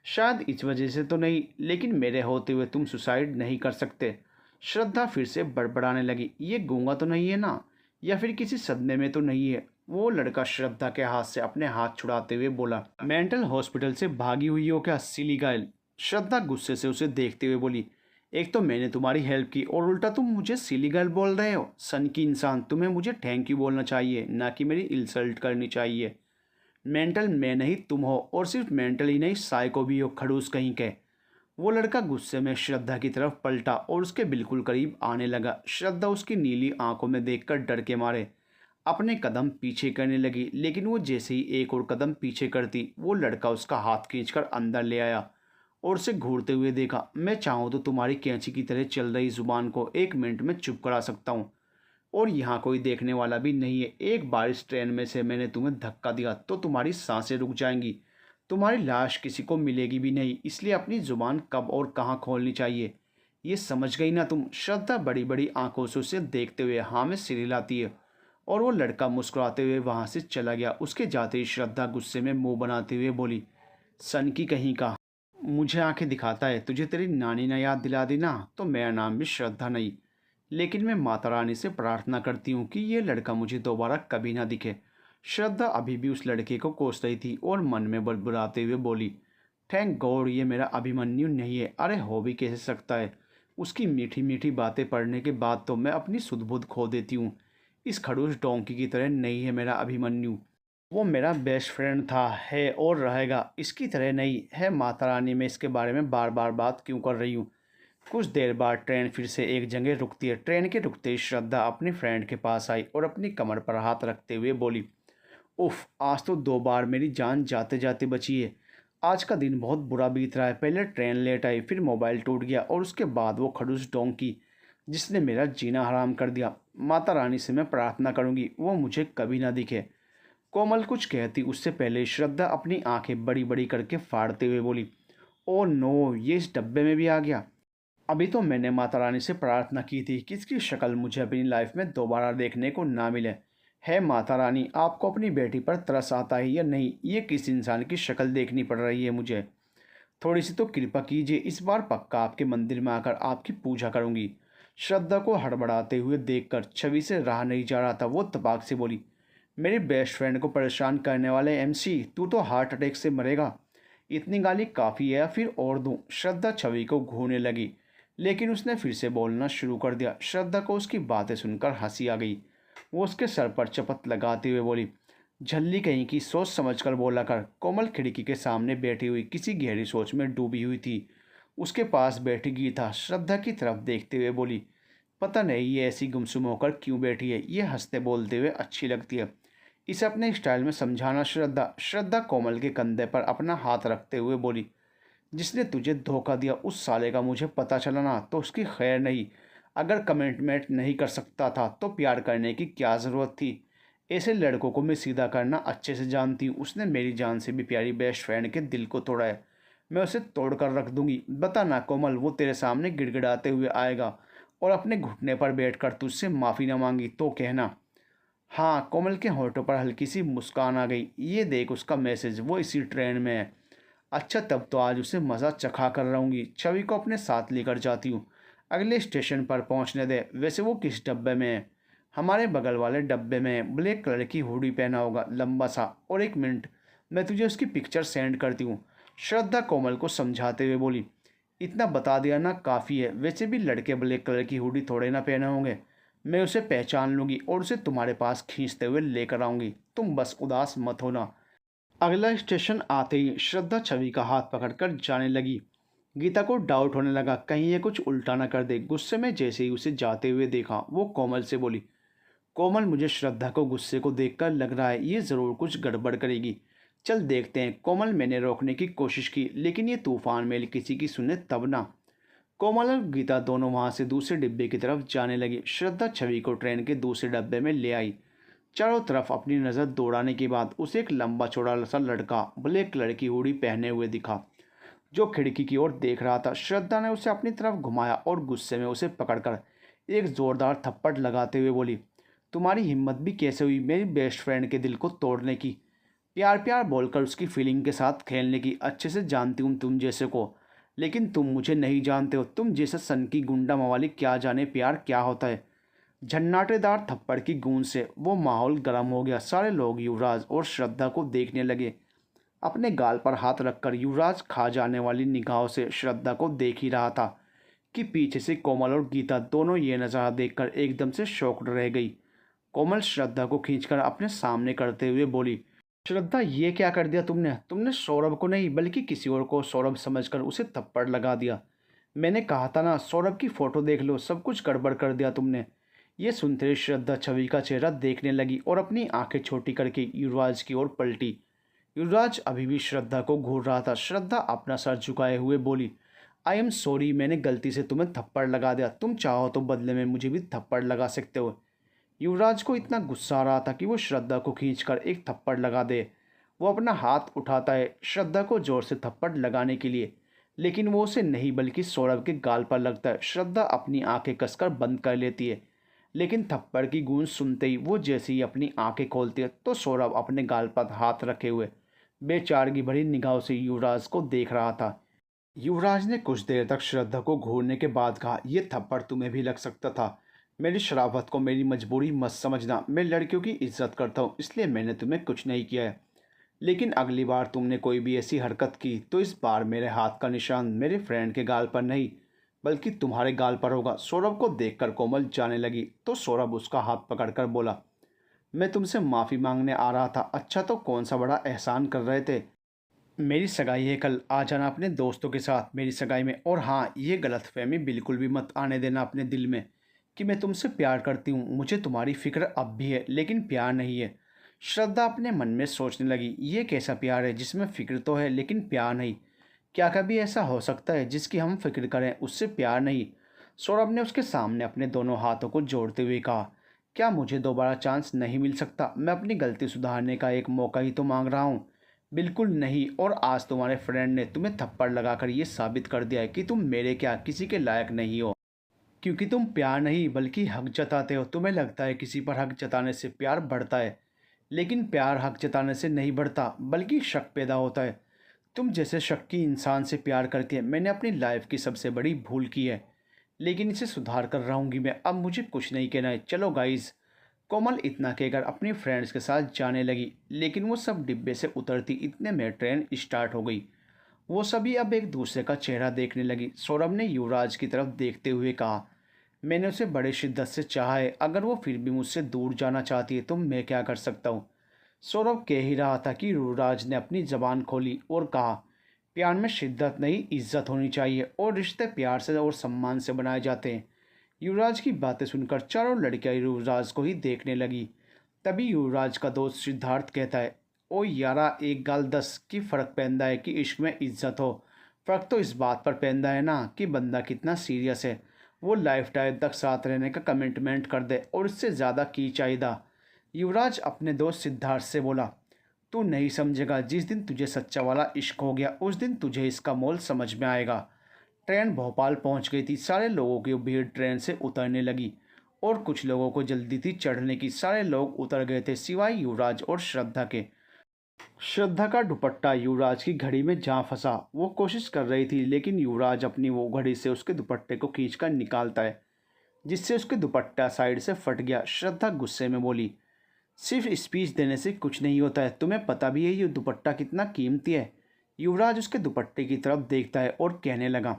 शायद इस वजह से तो नहीं, लेकिन मेरे होते हुए तुम सुसाइड नहीं कर सकते। श्रद्धा फिर से बड़बड़ाने लगी, ये गूंगा तो नहीं है ना? या फिर किसी सदमे में तो नहीं है? वो लड़का श्रद्धा के हाथ से अपने हाथ छुड़ाते हुए बोला, मेंटल हॉस्पिटल से भागी हुई हो क्या सिली गाइल? श्रद्धा गुस्से से उसे देखते हुए बोली, एक तो मैंने तुम्हारी हेल्प की और उल्टा तुम मुझे सिली गर्ल बोल रहे हो। सन की इंसान, तुम्हें मुझे थैंक यू बोलना चाहिए, ना कि मेरी इंसल्ट करनी चाहिए। मेंटल मैं नहीं तुम हो, और सिर्फ मेंटल ही नहीं, साइको भी हो, खड़ूस कहीं के। वो लड़का गुस्से में श्रद्धा की तरफ पलटा और उसके बिल्कुल करीब आने लगा। श्रद्धा उसकी नीली आंखों में देखकर डर के मारे अपने कदम पीछे करने लगी, लेकिन वो जैसे ही एक और कदम पीछे करती, वो लड़का उसका हाथ खींचकर अंदर ले आया और उसे घूरते हुए देखा। मैं चाहूँ तो तुम्हारी कैंची की तरह चल रही जुबान को 1 मिनट में चुप करा सकता हूँ, और यहाँ कोई देखने वाला भी नहीं है। एक बार इस ट्रेन में से मैंने तुम्हें धक्का दिया तो तुम्हारी सांसें रुक जाएंगी, तुम्हारी लाश किसी को मिलेगी भी नहीं। इसलिए अपनी जुबान कब और कहाँ खोलनी चाहिए, ये समझ गई ना तुम? श्रद्धा बड़ी बड़ी आंखों से उसे देखते हुए हाँ में सिर हिलाती है, और वो लड़का मुस्कुराते हुए वहाँ से चला गया। उसके जाते ही श्रद्धा गुस्से में मुंह बनाते हुए बोली, सन की कहीं का, मुझे आंखें दिखाता है, तुझे तेरी नानी ने याद दिला दी ना, तो मेरा नाम भी श्रद्धा नहीं। लेकिन मैं माता रानी से प्रार्थना करती हूँ कि ये लड़का मुझे दोबारा कभी ना दिखे। श्रद्धा अभी भी उस लड़के को कोस रही थी और मन में बड़बड़ाते हुए बोली, थैंक गॉड ये मेरा अभिमन्यु नहीं है। अरे हो भी कैसे सकता है। उसकी मीठी मीठी बातें पढ़ने के बाद तो मैं अपनी सुध बुध खो देती हूँ। इस खड़ूस डोंकी की तरह नहीं है मेरा अभिमन्यु। वो मेरा बेस्ट फ्रेंड था, है और रहेगा। इसकी तरह नहीं है। माता रानी, मैं इसके बारे में बार बार बात क्यों कर रही हूँ। कुछ देर बाद ट्रेन फिर से एक जगह रुकती है। ट्रेन के रुकते ही श्रद्धा अपनी फ्रेंड के पास आई और अपनी कमर पर हाथ रखते हुए बोली, उफ, आज तो 2 बार मेरी जान जाते जाते बची है। आज का दिन बहुत बुरा बीत रहा है। पहले ट्रेन लेट आई, फिर मोबाइल टूट गया और उसके बाद वो खड़ूस डोंकी जिसने मेरा जीना हराम कर दिया। माता रानी से मैं प्रार्थना करूंगी वो मुझे कभी ना दिखे। कोमल कुछ कहती उससे पहले श्रद्धा अपनी आंखें बड़ी बड़ी करके फाड़ते हुए बोली, ओ नो, ये इस डब्बे में भी आ गया। अभी तो मैंने माता रानी से प्रार्थना की थी कि इसकी शक्ल मुझे अपनी लाइफ में दोबारा देखने को ना मिले। है माता रानी, आपको अपनी बेटी पर तरस आता है या नहीं? ये किस इंसान की शक्ल देखनी पड़ रही है मुझे? थोड़ी सी तो कृपा कीजिए। इस बार पक्का आपके मंदिर में आकर आपकी पूजा करूंगी। श्रद्धा को हड़बड़ाते हुए देखकर छवि से रहा नहीं जा रहा था। वो तपाक से बोली, मेरे बेस्ट फ्रेंड को परेशान करने वाले एमसी, तू तो हार्ट अटैक से मरेगा। इतनी गाली काफ़ी है या फिर और दूं? श्रद्धा छवि को घूरने लगी, लेकिन उसने फिर से बोलना शुरू कर दिया। श्रद्धा को उसकी बातें सुनकर हंसी आ गई। वो उसके सर पर चपत लगाते हुए बोली, झल्ली कहीं की, सोच समझ कर बोला कर। कोमल खिड़की के सामने बैठी हुई किसी गहरी सोच में डूबी हुई थी। उसके पास बैठी गीता श्रद्धा की तरफ देखते हुए बोली, पता नहीं ये ऐसी गुमसुम होकर क्यों बैठी है। ये हंसते बोलते हुए अच्छी लगती है। इसे अपने स्टाइल में समझाना। श्रद्धा श्रद्धा कोमल के कंधे पर अपना हाथ रखते हुए बोली, जिसने तुझे धोखा दिया उस साले का मुझे पता चला ना तो उसकी खैर नहीं। अगर कमिटमेंट नहीं कर सकता था तो प्यार करने की क्या ज़रूरत थी। ऐसे लड़कों को मैं सीधा करना अच्छे से जानती हूँ। उसने मेरी जान से भी प्यारी बेस्ट फ्रेंड के दिल को तोड़ा है। मैं उसे तोड़ कर रख दूंगी। बता ना कोमल, वो तेरे सामने गिड़गिड़ाते हुए आएगा और अपने घुटने पर बैठकर तुझसे माफ़ी न मांगी तो कहना। हाँ, कोमल के होठों पर हल्की सी मुस्कान आ गई। ये देख उसका मैसेज, वो इसी ट्रेन में है। अच्छा, तब तो आज उसे मज़ा चखा कर रहूँगी। छवि को अपने साथ लेकर जाती हूँ। अगले स्टेशन पर पहुँचने दे। वैसे वो किस डब्बे में है? हमारे बगल वाले डब्बे में है। ब्लैक कलर की हुडी पहना होगा, लंबा सा। और एक मिनट, मैं तुझे उसकी पिक्चर सेंड करती हूँ। श्रद्धा कोमल को समझाते हुए बोली, इतना बता दिया ना काफ़ी है। वैसे भी लड़के ब्लैक कलर की हुडी थोड़े ना पहने होंगे। मैं उसे पहचान लूँगी और उसे तुम्हारे पास खींचते हुए लेकर आऊँगी। तुम बस उदास मत होना। अगला स्टेशन आते ही श्रद्धा छवि का हाथ पकड़कर जाने लगी। गीता को डाउट होने लगा, कहीं ये कुछ उल्टा ना कर दे। गुस्से में जैसे ही उसे जाते हुए देखा, वो कोमल से बोली, कोमल, मुझे श्रद्धा को गुस्से को देखकर लग रहा है ये ज़रूर कुछ गड़बड़ करेगी। चल देखते हैं। कोमल, मैंने रोकने की कोशिश की लेकिन ये तूफान में किसी की सुने तब ना। कोमल और गीता दोनों वहाँ से दूसरे डिब्बे की तरफ जाने लगी। श्रद्धा छवि को ट्रेन के दूसरे डब्बे में ले आई। चारों तरफ अपनी नज़र दौड़ाने के बाद उसे एक लंबा चौड़ा सा लड़का ब्लैक कलर की हुडी पहने हुए दिखा, जो खिड़की की ओर देख रहा था। श्रद्धा ने उसे अपनी तरफ घुमाया और गुस्से में उसे पकड़कर एक ज़ोरदार थप्पड़ लगाते हुए बोली, तुम्हारी हिम्मत भी कैसे हुई मेरी बेस्ट फ्रेंड के दिल को तोड़ने की? प्यार प्यार बोलकर उसकी फीलिंग के साथ खेलने की। अच्छे से जानती हूँ तुम जैसे को, लेकिन तुम मुझे नहीं जानते हो। तुम जैसे सन की गुंडा मवाली क्या जाने प्यार क्या होता है। झन्नाटेदार थप्पड़ की गूंज से वो माहौल गर्म हो गया। सारे लोग युवराज और श्रद्धा को देखने लगे। अपने गाल पर हाथ रखकर युवराज खा जाने वाली निगाहों से श्रद्धा को देख ही रहा था कि पीछे से कोमल और गीता दोनों ये नज़ारा देखकर एकदम से शॉक्ड रह गई। कोमल श्रद्धा को खींचकर अपने सामने करते हुए बोली, श्रद्धा, ये क्या कर दिया तुमने? तुमने सौरभ को नहीं बल्कि किसी और को सौरभ समझकर उसे थप्पड़ लगा दिया। मैंने कहा था ना, सौरभ की फ़ोटो देख लो, सब कुछ गड़बड़ कर दिया तुमने। ये सुनते ही श्रद्धा छवि का चेहरा देखने लगी और अपनी आंखें छोटी करके युवराज की ओर पलटी। युवराज अभी भी श्रद्धा को घूर रहा था। श्रद्धा अपना सर झुकाए हुए बोली, आई एम सॉरी, मैंने गलती से तुम्हें थप्पड़ लगा दिया। तुम चाहो तो बदले में मुझे भी थप्पड़ लगा सकते हो। युवराज को इतना गुस्सा आ रहा था कि वो श्रद्धा को खींचकर एक थप्पड़ लगा दे। वो अपना हाथ उठाता है श्रद्धा को जोर से थप्पड़ लगाने के लिए, लेकिन वो उसे नहीं बल्कि सौरभ के गाल पर लगता है। श्रद्धा अपनी आंखें कसकर बंद कर लेती है, लेकिन थप्पड़ की गूंज सुनते ही वो जैसे ही अपनी आंखें खोलती है तो सौरभ अपने गाल पर हाथ रखे हुए बेचारगी भरी निगाहों से युवराज को देख रहा था। युवराज ने कुछ देर तक श्रद्धा को घूरने के बाद कहा, ये थप्पड़ तुम्हें भी लग सकता था। मेरी शराफत को मेरी मजबूरी मत समझना। मैं लड़कियों की इज्जत करता हूँ, इसलिए मैंने तुम्हें कुछ नहीं किया है। लेकिन अगली बार तुमने कोई भी ऐसी हरकत की तो इस बार मेरे हाथ का निशान मेरे फ्रेंड के गाल पर नहीं बल्कि तुम्हारे गाल पर होगा। सौरभ को देखकर कोमल जाने लगी तो सौरभ उसका हाथ पकड़कर बोला, मैं तुमसे माफ़ी मांगने आ रहा था। अच्छा, तो कौन सा बड़ा एहसान कर रहे थे? मेरी सगाई है कल, आ जाना अपने दोस्तों के साथ मेरी सगाई में। और हाँ, ये गलतफहमी बिल्कुल भी मत आने देना अपने दिल में कि मैं तुमसे प्यार करती हूँ। मुझे तुम्हारी फिक्र अब भी है, लेकिन प्यार नहीं है। श्रद्धा अपने मन में सोचने लगी, ये कैसा प्यार है जिसमें फिक्र तो है लेकिन प्यार नहीं? क्या कभी ऐसा हो सकता है जिसकी हम फिक्र करें उससे प्यार नहीं? सौरभ ने उसके सामने अपने दोनों हाथों को जोड़ते हुए कहा, क्या मुझे दोबारा चांस नहीं मिल सकता? मैं अपनी गलती सुधारने का एक मौका ही तो मांग रहा हूँ। बिल्कुल नहीं। और आज तुम्हारे फ्रेंड ने तुम्हें थप्पड़ लगाकर ये साबित कर दिया है कि तुम मेरे क्या किसी के लायक नहीं हो। क्योंकि तुम प्यार नहीं बल्कि हक जताते हो। तुम्हें लगता है किसी पर हक जताने से प्यार बढ़ता है, लेकिन प्यार हक जताने से नहीं बढ़ता बल्कि शक पैदा होता है। तुम जैसे शक्की इंसान से प्यार करके मैंने अपनी लाइफ की सबसे बड़ी भूल की है, लेकिन इसे सुधार कर रहूँगी मैं। अब मुझे कुछ नहीं कहना है, चलो गाइज। कोमल इतना कहकर अपनी फ्रेंड्स के साथ जाने लगी, लेकिन वो सब डिब्बे से उतरती इतने में ट्रेन स्टार्ट हो गई। वो सभी अब एक दूसरे का चेहरा देखने लगी। सौरभ ने युवराज की तरफ देखते हुए कहा, मैंने उसे बड़े शिद्दत से चाहा है। अगर वो फिर भी मुझसे दूर जाना चाहती है तो मैं क्या कर सकता हूँ? सौरभ कह ही रहा था कि युवराज ने अपनी जबान खोली और कहा, प्यार में शिद्दत नहीं इज्जत होनी चाहिए और रिश्ते प्यार से और सम्मान से बनाए जाते हैं। युवराज की बातें सुनकर चारों लड़कियां युवराज को ही देखने लगी। तभी युवराज का दोस्त सिद्धार्थ कहता है, ओ यारा, एक गाल दस की फ़र्क पैंदा है कि इश्क में इज्जत हो। फ़र्क तो इस बात पर पैंदा है ना कि बंदा कितना सीरियस है। वो लाइफ टाइम तक साथ रहने का कमिटमेंट कर दे और इससे ज़्यादा की चाहिए। युवराज अपने दोस्त सिद्धार्थ से बोला, तू नहीं समझेगा। जिस दिन तुझे सच्चा वाला इश्क हो गया उस दिन तुझे इसका मोल समझ में आएगा। ट्रेन भोपाल पहुंच गई थी। सारे लोगों की भीड़ ट्रेन से उतरने लगी और कुछ लोगों को जल्दी थी चढ़ने की। सारे लोग उतर गए थे सिवाय युवराज और श्रद्धा के। श्रद्धा का दुपट्टा युवराज की घड़ी में जा फंसा। वो कोशिश कर रही थी लेकिन युवराज अपनी वो घड़ी से उसके दुपट्टे को खींचकर निकालता है, जिससे उसके दुपट्टा साइड से फट गया। श्रद्धा गुस्से में बोली, सिर्फ स्पीच देने से कुछ नहीं होता है, तुम्हें पता भी है ये दुपट्टा कितना कीमती है? युवराज उसके दुपट्टे की तरफ देखता है और कहने लगा,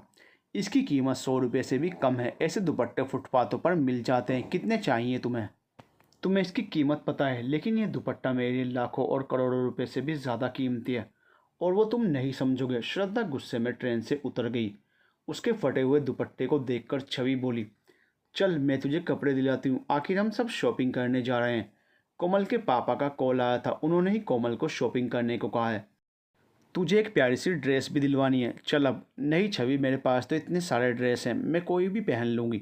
इसकी कीमत 100 रुपये से भी कम है। ऐसे दुपट्टे फुटपाथों पर मिल जाते हैं, कितने चाहिए तुम्हें? तुम्हें इसकी कीमत पता है, लेकिन ये दुपट्टा मेरे लिए लाखों और करोड़ों रुपए से भी ज़्यादा कीमती है और वो तुम नहीं समझोगे। श्रद्धा गुस्से में ट्रेन से उतर गई। उसके फटे हुए दुपट्टे को देखकर छवि बोली, चल मैं तुझे कपड़े दिलाती हूँ, आखिर हम सब शॉपिंग करने जा रहे हैं। कोमल के पापा का कॉल आया था, उन्होंने ही कोमल को शॉपिंग करने को कहा है। तुझे एक प्यारी सी ड्रेस भी दिलवानी है, चल अब। नहीं छवि, मेरे पास तो इतने सारे ड्रेस हैं, मैं कोई भी पहन लूँगी।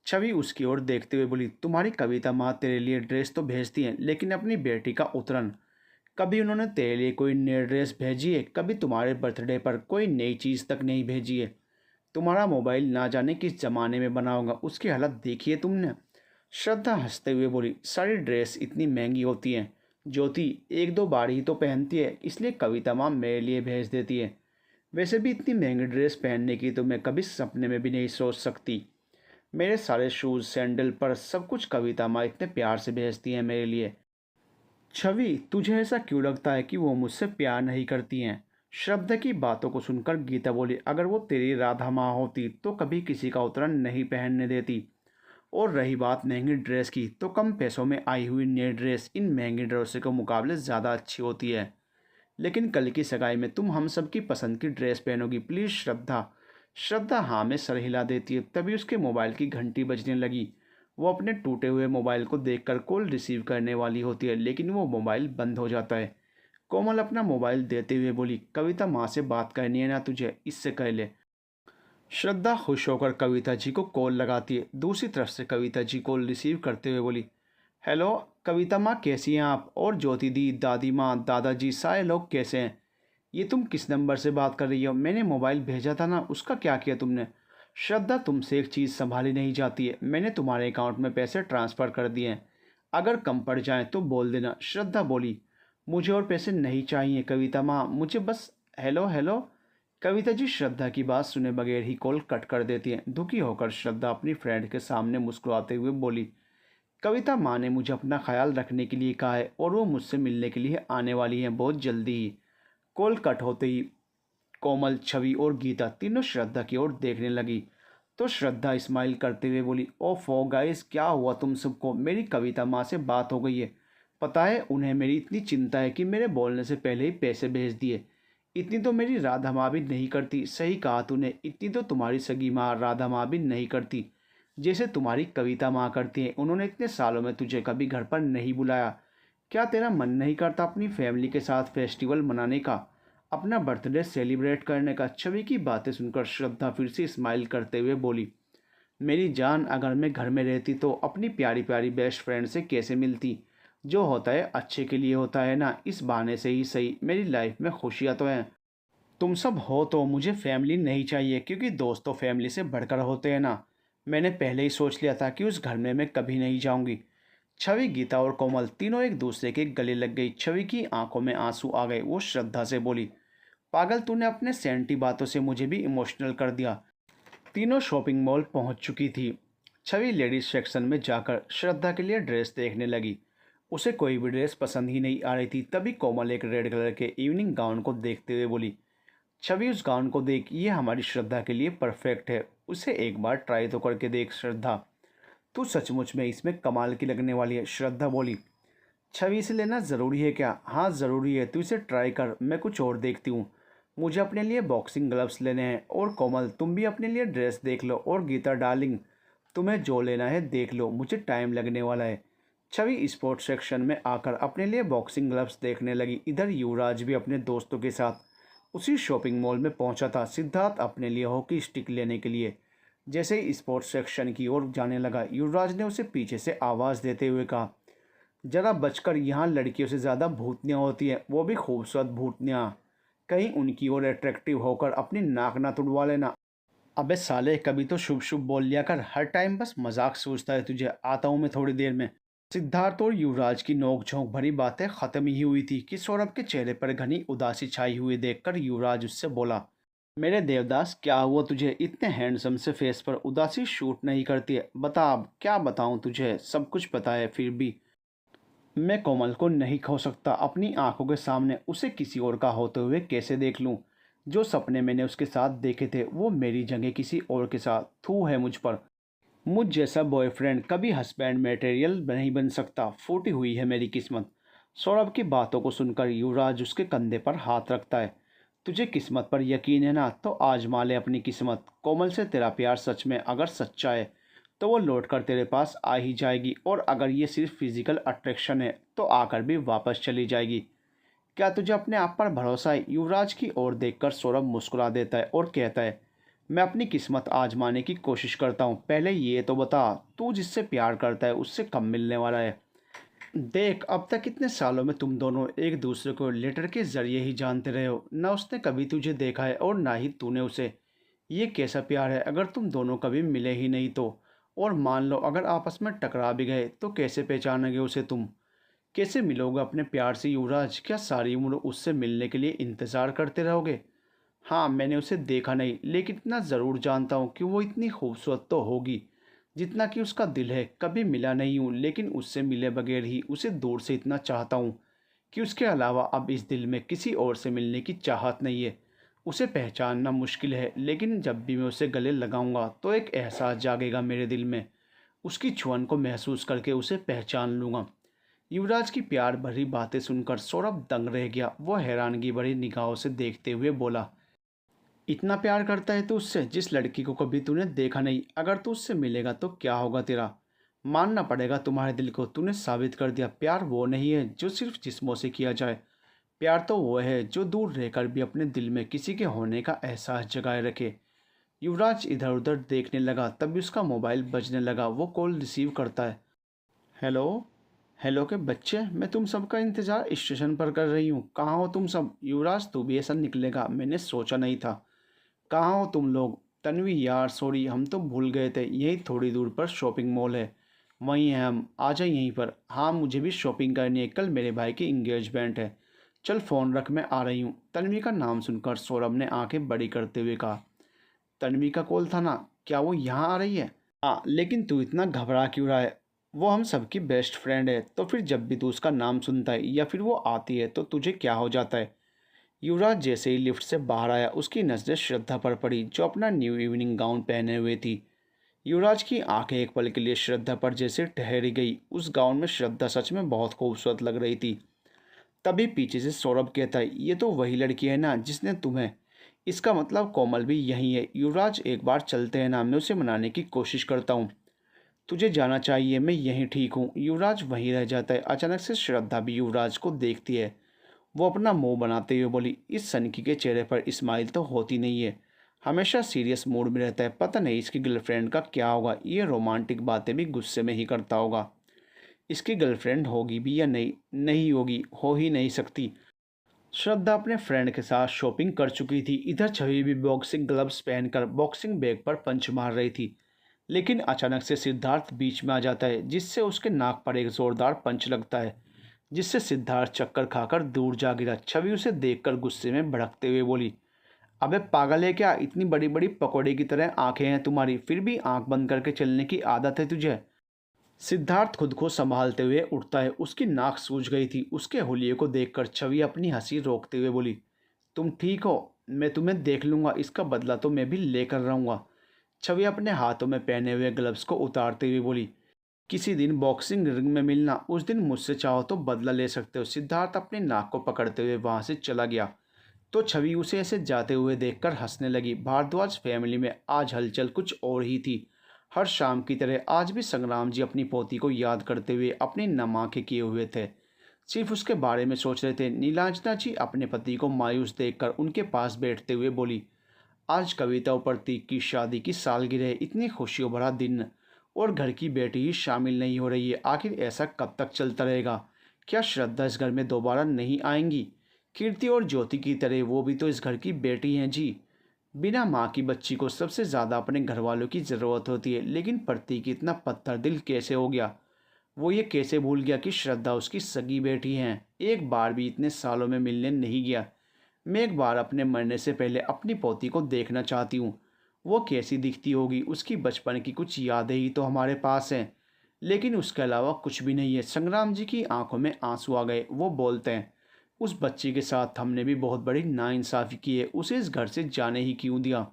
छवि उसकी ओर देखते हुए बोली, तुम्हारी कविता माँ तेरे लिए ड्रेस तो भेजती हैं, लेकिन अपनी बेटी का उतरन कभी उन्होंने तेरे लिए कोई नई ड्रेस भेजी है? कभी तुम्हारे बर्थडे पर कोई नई चीज़ तक नहीं भेजी है? तुम्हारा मोबाइल ना जाने किस ज़माने में बना होगा, उसकी हालत देखी है तुमने? श्रद्धा हंसते हुए बोली, सारी ड्रेस इतनी महंगी होती हैं ज्योति, एक दो बार ही तो पहनती है, इसलिए कविता माँ मेरे लिए भेज देती है। वैसे भी इतनी महंगी ड्रेस पहनने की तो मैं कभी सपने में भी नहीं सोच सकती। मेरे सारे शूज़, सैंडल, पर्स, सब कुछ कविता माँ इतने प्यार से भेजती हैं मेरे लिए। छवि, तुझे ऐसा क्यों लगता है कि वो मुझसे प्यार नहीं करती हैं? श्रद्धा की बातों को सुनकर गीता बोली, अगर वो तेरी राधा माँ होती तो कभी किसी का उतरन नहीं पहनने देती। और रही बात महंगी ड्रेस की, तो कम पैसों में आई हुई नई ड्रेस इन महंगी ड्रेसों के मुकाबले ज़्यादा अच्छी होती है। लेकिन कल की सगाई में तुम हम सब की पसंद की ड्रेस पहनोगी, प्लीज़ श्रद्धा। श्रद्धा हाँ में सर हिला देती है। तभी उसके मोबाइल की घंटी बजने लगी। वो अपने टूटे हुए मोबाइल को देखकर कॉल रिसीव करने वाली होती है, लेकिन वो मोबाइल बंद हो जाता है। कोमल अपना मोबाइल देते हुए बोली, कविता माँ से बात करनी है ना तुझे, इससे कह ले। श्रद्धा खुश होकर कविता जी को कॉल लगाती है। दूसरी तरफ से कविता जी कॉल रिसीव करते हुए बोली, हेलो कविता माँ, कैसी हैं आप? और ज्योति दी, दादी माँ, दादाजी, सारे लोग कैसे हैं? ये तुम किस नंबर से बात कर रही हो? मैंने मोबाइल भेजा था ना, उसका क्या किया तुमने? श्रद्धा, तुमसे एक चीज़ संभाली नहीं जाती है। मैंने तुम्हारे अकाउंट में पैसे ट्रांसफ़र कर दिए हैं, अगर कम पड़ जाएं तो बोल देना। श्रद्धा बोली, मुझे और पैसे नहीं चाहिए कविता माँ, मुझे बस हेलो हेलो कविता जी श्रद्धा की बात सुने बगैर ही कॉल कट कर देती हैं। दुखी होकर श्रद्धा अपनी फ्रेंड के सामने मुस्कुराते हुए बोली, कविता, माँ ने मुझे अपना ख्याल रखने के लिए कहा है और वो मुझसे मिलने के लिए आने वाली हैं बहुत जल्दी ही। कॉल कट होते ही कोमल, छवि और गीता तीनों श्रद्धा की ओर देखने लगी तो श्रद्धा स्माइल करते हुए बोली, ओफो गाइस, क्या हुआ तुम सबको? मेरी कविता माँ से बात हो गई है। पता है उन्हें मेरी इतनी चिंता है कि मेरे बोलने से पहले ही पैसे भेज दिए। इतनी तो मेरी राधा माँ भी नहीं करती। सही कहा तूने, इतनी तो तुम्हारी सगी माँ राधा माँ भी नहीं करती जैसे तुम्हारी कविता माँ करती है। उन्होंने इतने सालों में तुझे कभी घर पर नहीं बुलाया। क्या तेरा मन नहीं करता अपनी फैमिली के साथ फेस्टिवल मनाने का, अपना बर्थडे सेलिब्रेट करने का? छवि की बातें सुनकर श्रद्धा फिर से स्माइल करते हुए बोली, मेरी जान, अगर मैं घर में रहती तो अपनी प्यारी प्यारी बेस्ट फ्रेंड से कैसे मिलती? जो होता है अच्छे के लिए होता है ना। इस बहाने से ही सही मेरी लाइफ में खुशियाँ तो हैं। तुम सब हो तो मुझे फैमिली नहीं चाहिए, क्योंकि दोस्त तो फैमिली से बढ़कर होते हैं ना। मैंने पहले ही सोच लिया था कि उस घर में मैं कभी नहीं जाऊंगी। छवि, गीता और कोमल तीनों एक दूसरे के गले लग गई। छवि की आंखों में आंसू आ गए। वो श्रद्धा से बोली, पागल, तूने अपने सेंटी बातों से मुझे भी इमोशनल कर दिया। तीनों शॉपिंग मॉल पहुंच चुकी थी। छवि लेडीज सेक्शन में जाकर श्रद्धा के लिए ड्रेस देखने लगी। उसे कोई भी ड्रेस पसंद ही नहीं आ रही थी। तभी कोमल एक रेड कलर के इवनिंग गाउन को देखते हुए बोली, छवि, उस गाउन को देख, ये हमारी श्रद्धा के लिए परफेक्ट है। उसे एक बार ट्राई तो करके देख श्रद्धा, तू सचमुच में इसमें कमाल की लगने वाली है। श्रद्धा बोली, छवि, इसे लेना ज़रूरी है क्या? हाँ ज़रूरी है, तू इसे ट्राई कर, मैं कुछ और देखती हूँ। मुझे अपने लिए बॉक्सिंग ग्लव्स लेने हैं। और कोमल, तुम भी अपने लिए ड्रेस देख लो। और गीता डार्लिंग, तुम्हें जो लेना है देख लो, मुझे टाइम लगने वाला है। छवि स्पोर्ट्स सेक्शन में आकर अपने लिए बॉक्सिंग ग्लव्स देखने लगी। इधर युवराज भी अपने दोस्तों के साथ उसी शॉपिंग मॉल में पहुंचा था। सिद्धार्थ अपने लिए हॉकी स्टिक लेने के लिए जैसे ही स्पोर्ट्स सेक्शन की ओर जाने लगा, युवराज ने उसे पीछे से आवाज़ देते हुए कहा, जरा बचकर, यहाँ लड़कियों से ज़्यादा भूतनियाँ होती हैं, वो भी खूबसूरत भूतनियाँ। कहीं उनकी ओर अट्रैक्टिव होकर अपनी नाक ना तुड़वा लेना। अबे साले, कभी तो शुभ शुभ बोल लिया कर, हर टाइम बस मजाक सूझता है तुझे। आता हूँ मैं थोड़ी देर में। सिद्धार्थ और युवराज की नोक-झोंक भरी बातें खत्म ही हुई थी कि सौरभ के चेहरे पर घनी उदासी छाई हुई देखकर युवराज उससे बोला, मेरे देवदास, क्या हुआ तुझे? इतने हैंडसम से फेस पर उदासी शूट नहीं करती है। बता, अब क्या बताऊं तुझे? सब कुछ पता है, फिर भी मैं कोमल को नहीं खो सकता। अपनी आंखों के सामने उसे किसी और का होते हुए कैसे देख लूं? जो सपने मैंने उसके साथ देखे थे वो मेरी जगह किसी और के साथ। थू है मुझ पर। मुझ जैसा बॉयफ्रेंड कभी हस्बैंड मटेरियल नहीं बन सकता। फूटी हुई है मेरी किस्मत। सौरभ की बातों को सुनकर युवराज उसके कंधे पर हाथ रखता है। तुझे किस्मत पर यकीन है ना, तो आजमा ले अपनी किस्मत। कोमल से तेरा प्यार सच में अगर सच्चा है तो वो लौट कर तेरे पास आ ही जाएगी, और अगर ये सिर्फ फिजिकल अट्रैक्शन है तो आकर भी वापस चली जाएगी। क्या तुझे अपने आप पर भरोसा है? युवराज की ओर देखकर सौरभ मुस्कुरा देता है और कहता है, मैं अपनी किस्मत आजमाने की कोशिश करता हूँ। पहले ये तो बता, तू जिससे प्यार करता है उससे कब मिलने वाला है? देख, अब तक इतने सालों में तुम दोनों एक दूसरे को लेटर के जरिए ही जानते रहे हो। ना उसने कभी तुझे देखा है और ना ही तूने उसे। ये कैसा प्यार है अगर तुम दोनों कभी मिले ही नहीं तो? और मान लो अगर आपस में टकरा भी गए तो कैसे पहचानोगे उसे तुम? कैसे मिलोगे अपने प्यार से युवराज? क्या सारी उम्र उससे मिलने के लिए इंतज़ार करते रहोगे? हाँ, मैंने उसे देखा नहीं, लेकिन इतना ज़रूर जानता हूँ कि वो इतनी खूबसूरत तो होगी जितना कि उसका दिल है। कभी मिला नहीं हूँ, लेकिन उससे मिले बगैर ही उसे दूर से इतना चाहता हूँ कि उसके अलावा अब इस दिल में किसी और से मिलने की चाहत नहीं है। उसे पहचानना मुश्किल है, लेकिन जब भी मैं उसे गले लगाऊंगा तो एक एहसास जागेगा मेरे दिल में। उसकी छुअन को महसूस करके उसे पहचान लूँगा। युवराज की प्यार भरी बातें सुनकर सौरभ दंग रह गया। वो हैरानगी भरी निगाहों से देखते हुए बोला, इतना प्यार करता है तू उससे, जिस लड़की को कभी तूने देखा नहीं? अगर तू उससे मिलेगा तो क्या होगा तेरा? मानना पड़ेगा तुम्हारे दिल को। तूने साबित कर दिया, प्यार वो नहीं है जो सिर्फ जिस्मों से किया जाए। प्यार तो वो है जो दूर रहकर भी अपने दिल में किसी के होने का एहसास जगाए रखे। युवराज इधर उधर देखने लगा, तभी उसका मोबाइल बजने लगा। वो कॉल रिसीव करता है। हेलो। हेलो के बच्चे, मैं तुम सबका इंतज़ार स्टेशन पर कर रही हूँ। कहाँ हो तुम सब? युवराज, तू भी ऐसा निकलेगा मैंने सोचा नहीं था। कहाँ हो तुम लोग? तन्वी, यार सॉरी, हम तो भूल गए थे। यहीं थोड़ी दूर पर शॉपिंग मॉल है, वहीं हैं हम। आ जाए यहीं पर। हाँ, मुझे भी शॉपिंग करनी है, कल मेरे भाई की इंगेजमेंट है। चल फ़ोन रख, मैं आ रही हूँ। तन्वी का नाम सुनकर सौरभ ने आंखें बड़ी करते हुए कहा, तन्वी का कॉल था ना, क्या वो यहाँ आ रही है? हाँ, लेकिन तू इतना घबरा क्यों रहा है? वो हम सबकी बेस्ट फ्रेंड है, तो फिर जब भी तू उसका नाम सुनता है या फिर वो आती है तो तुझे क्या हो जाता है? युवराज जैसे ही लिफ्ट से बाहर आया, उसकी नज़रें श्रद्धा पर पड़ी, जो अपना न्यू इवनिंग गाउन पहने हुए थी। युवराज की आंखें एक पल के लिए श्रद्धा पर जैसे ठहरी गई। उस गाउन में श्रद्धा सच में बहुत खूबसूरत लग रही थी। तभी पीछे से सौरभ कहता है, ये तो वही लड़की है ना जिसने तुम्हें। इसका मतलब कोमल भी यही है। युवराज, एक बार चलते हैं ना, मैं उसे मनाने की कोशिश करता हूँ। तुझे जाना चाहिए, मैं यहीं ठीक हूँ। युवराज वहीं रह जाता है। अचानक से श्रद्धा भी युवराज को देखती है। वो अपना मुंह बनाते हुए बोली, इस सनकी के चेहरे पर स्माइल तो होती नहीं है, हमेशा सीरियस मूड में रहता है। पता नहीं इसकी गर्लफ्रेंड का क्या होगा, ये रोमांटिक बातें भी गुस्से में ही करता होगा। इसकी गर्लफ्रेंड होगी भी या नहीं? नहीं होगी, हो ही नहीं सकती। श्रद्धा अपने फ्रेंड के साथ शॉपिंग कर चुकी थी। इधर छवि भी बॉक्सिंग ग्लव्स पहनकर बॉक्सिंग बैग पर पंच मार रही थी। लेकिन अचानक से सिद्धार्थ बीच में आ जाता है, जिससे उसके नाक पर एक जोरदार पंच लगता है, जिससे सिद्धार्थ चक्कर खाकर दूर जा गिरा। छवि उसे देखकर गुस्से में भड़कते हुए बोली, अबे पागल है क्या? इतनी बड़ी बड़ी पकौड़े की तरह आंखें हैं तुम्हारी, फिर भी आंख बंद करके चलने की आदत है तुझे? सिद्धार्थ खुद को संभालते हुए उठता है। उसकी नाक सूज गई थी। उसके हुलिये को देखकर छवि अपनी हंसी रोकते हुए बोली, तुम ठीक हो? मैं तुम्हें देख लूँगा, इसका बदला तो मैं भी लेकर रहूँगा। छवि अपने हाथों में पहने हुए ग्लव्स को उतारते हुए बोली, किसी दिन बॉक्सिंग रिंग में मिलना, उस दिन मुझसे चाहो तो बदला ले सकते हो। सिद्धार्थ अपनी नाक को पकड़ते हुए वहाँ से चला गया। तो छवि उसे ऐसे जाते हुए देखकर हंसने लगी। भारद्वाज फैमिली में आज हलचल कुछ और ही थी। हर शाम की तरह आज भी संग्राम जी अपनी पोती को याद करते हुए अपनी नम आंखें किए हुए थे, सिर्फ उसके बारे में सोच रहे थे। नीलांजना जी अपने पति को मायूस देखकर उनके पास बैठते हुए बोली, आज कविता और प्रतीक की शादी की सालगिरह है, इतनी खुशियों भरा दिन, और घर की बेटी ही शामिल नहीं हो रही है। आखिर ऐसा कब तक चलता रहेगा? क्या श्रद्धा इस घर में दोबारा नहीं आएंगी? कीर्ति और ज्योति की तरह वो भी तो इस घर की बेटी हैं जी। बिना माँ की बच्ची को सबसे ज़्यादा अपने घर वालों की ज़रूरत होती है, लेकिन प्रतीक इतना पत्थर दिल कैसे हो गया? वो ये कैसे भूल गया कि श्रद्धा उसकी सगी बेटी हैं? एक बार भी इतने सालों में मिलने नहीं गया। मैं एक बार अपने मरने से पहले अपनी पोती को देखना चाहती हूँ। वो कैसी दिखती होगी? उसकी बचपन की कुछ यादें ही तो हमारे पास हैं, लेकिन उसके अलावा कुछ भी नहीं है। संग्राम जी की आंखों में आंसू आ गए। वो बोलते हैं, उस बच्ची के साथ हमने भी बहुत बड़ी नाइंसाफ़ी की है। उसे इस घर से जाने ही क्यों दिया?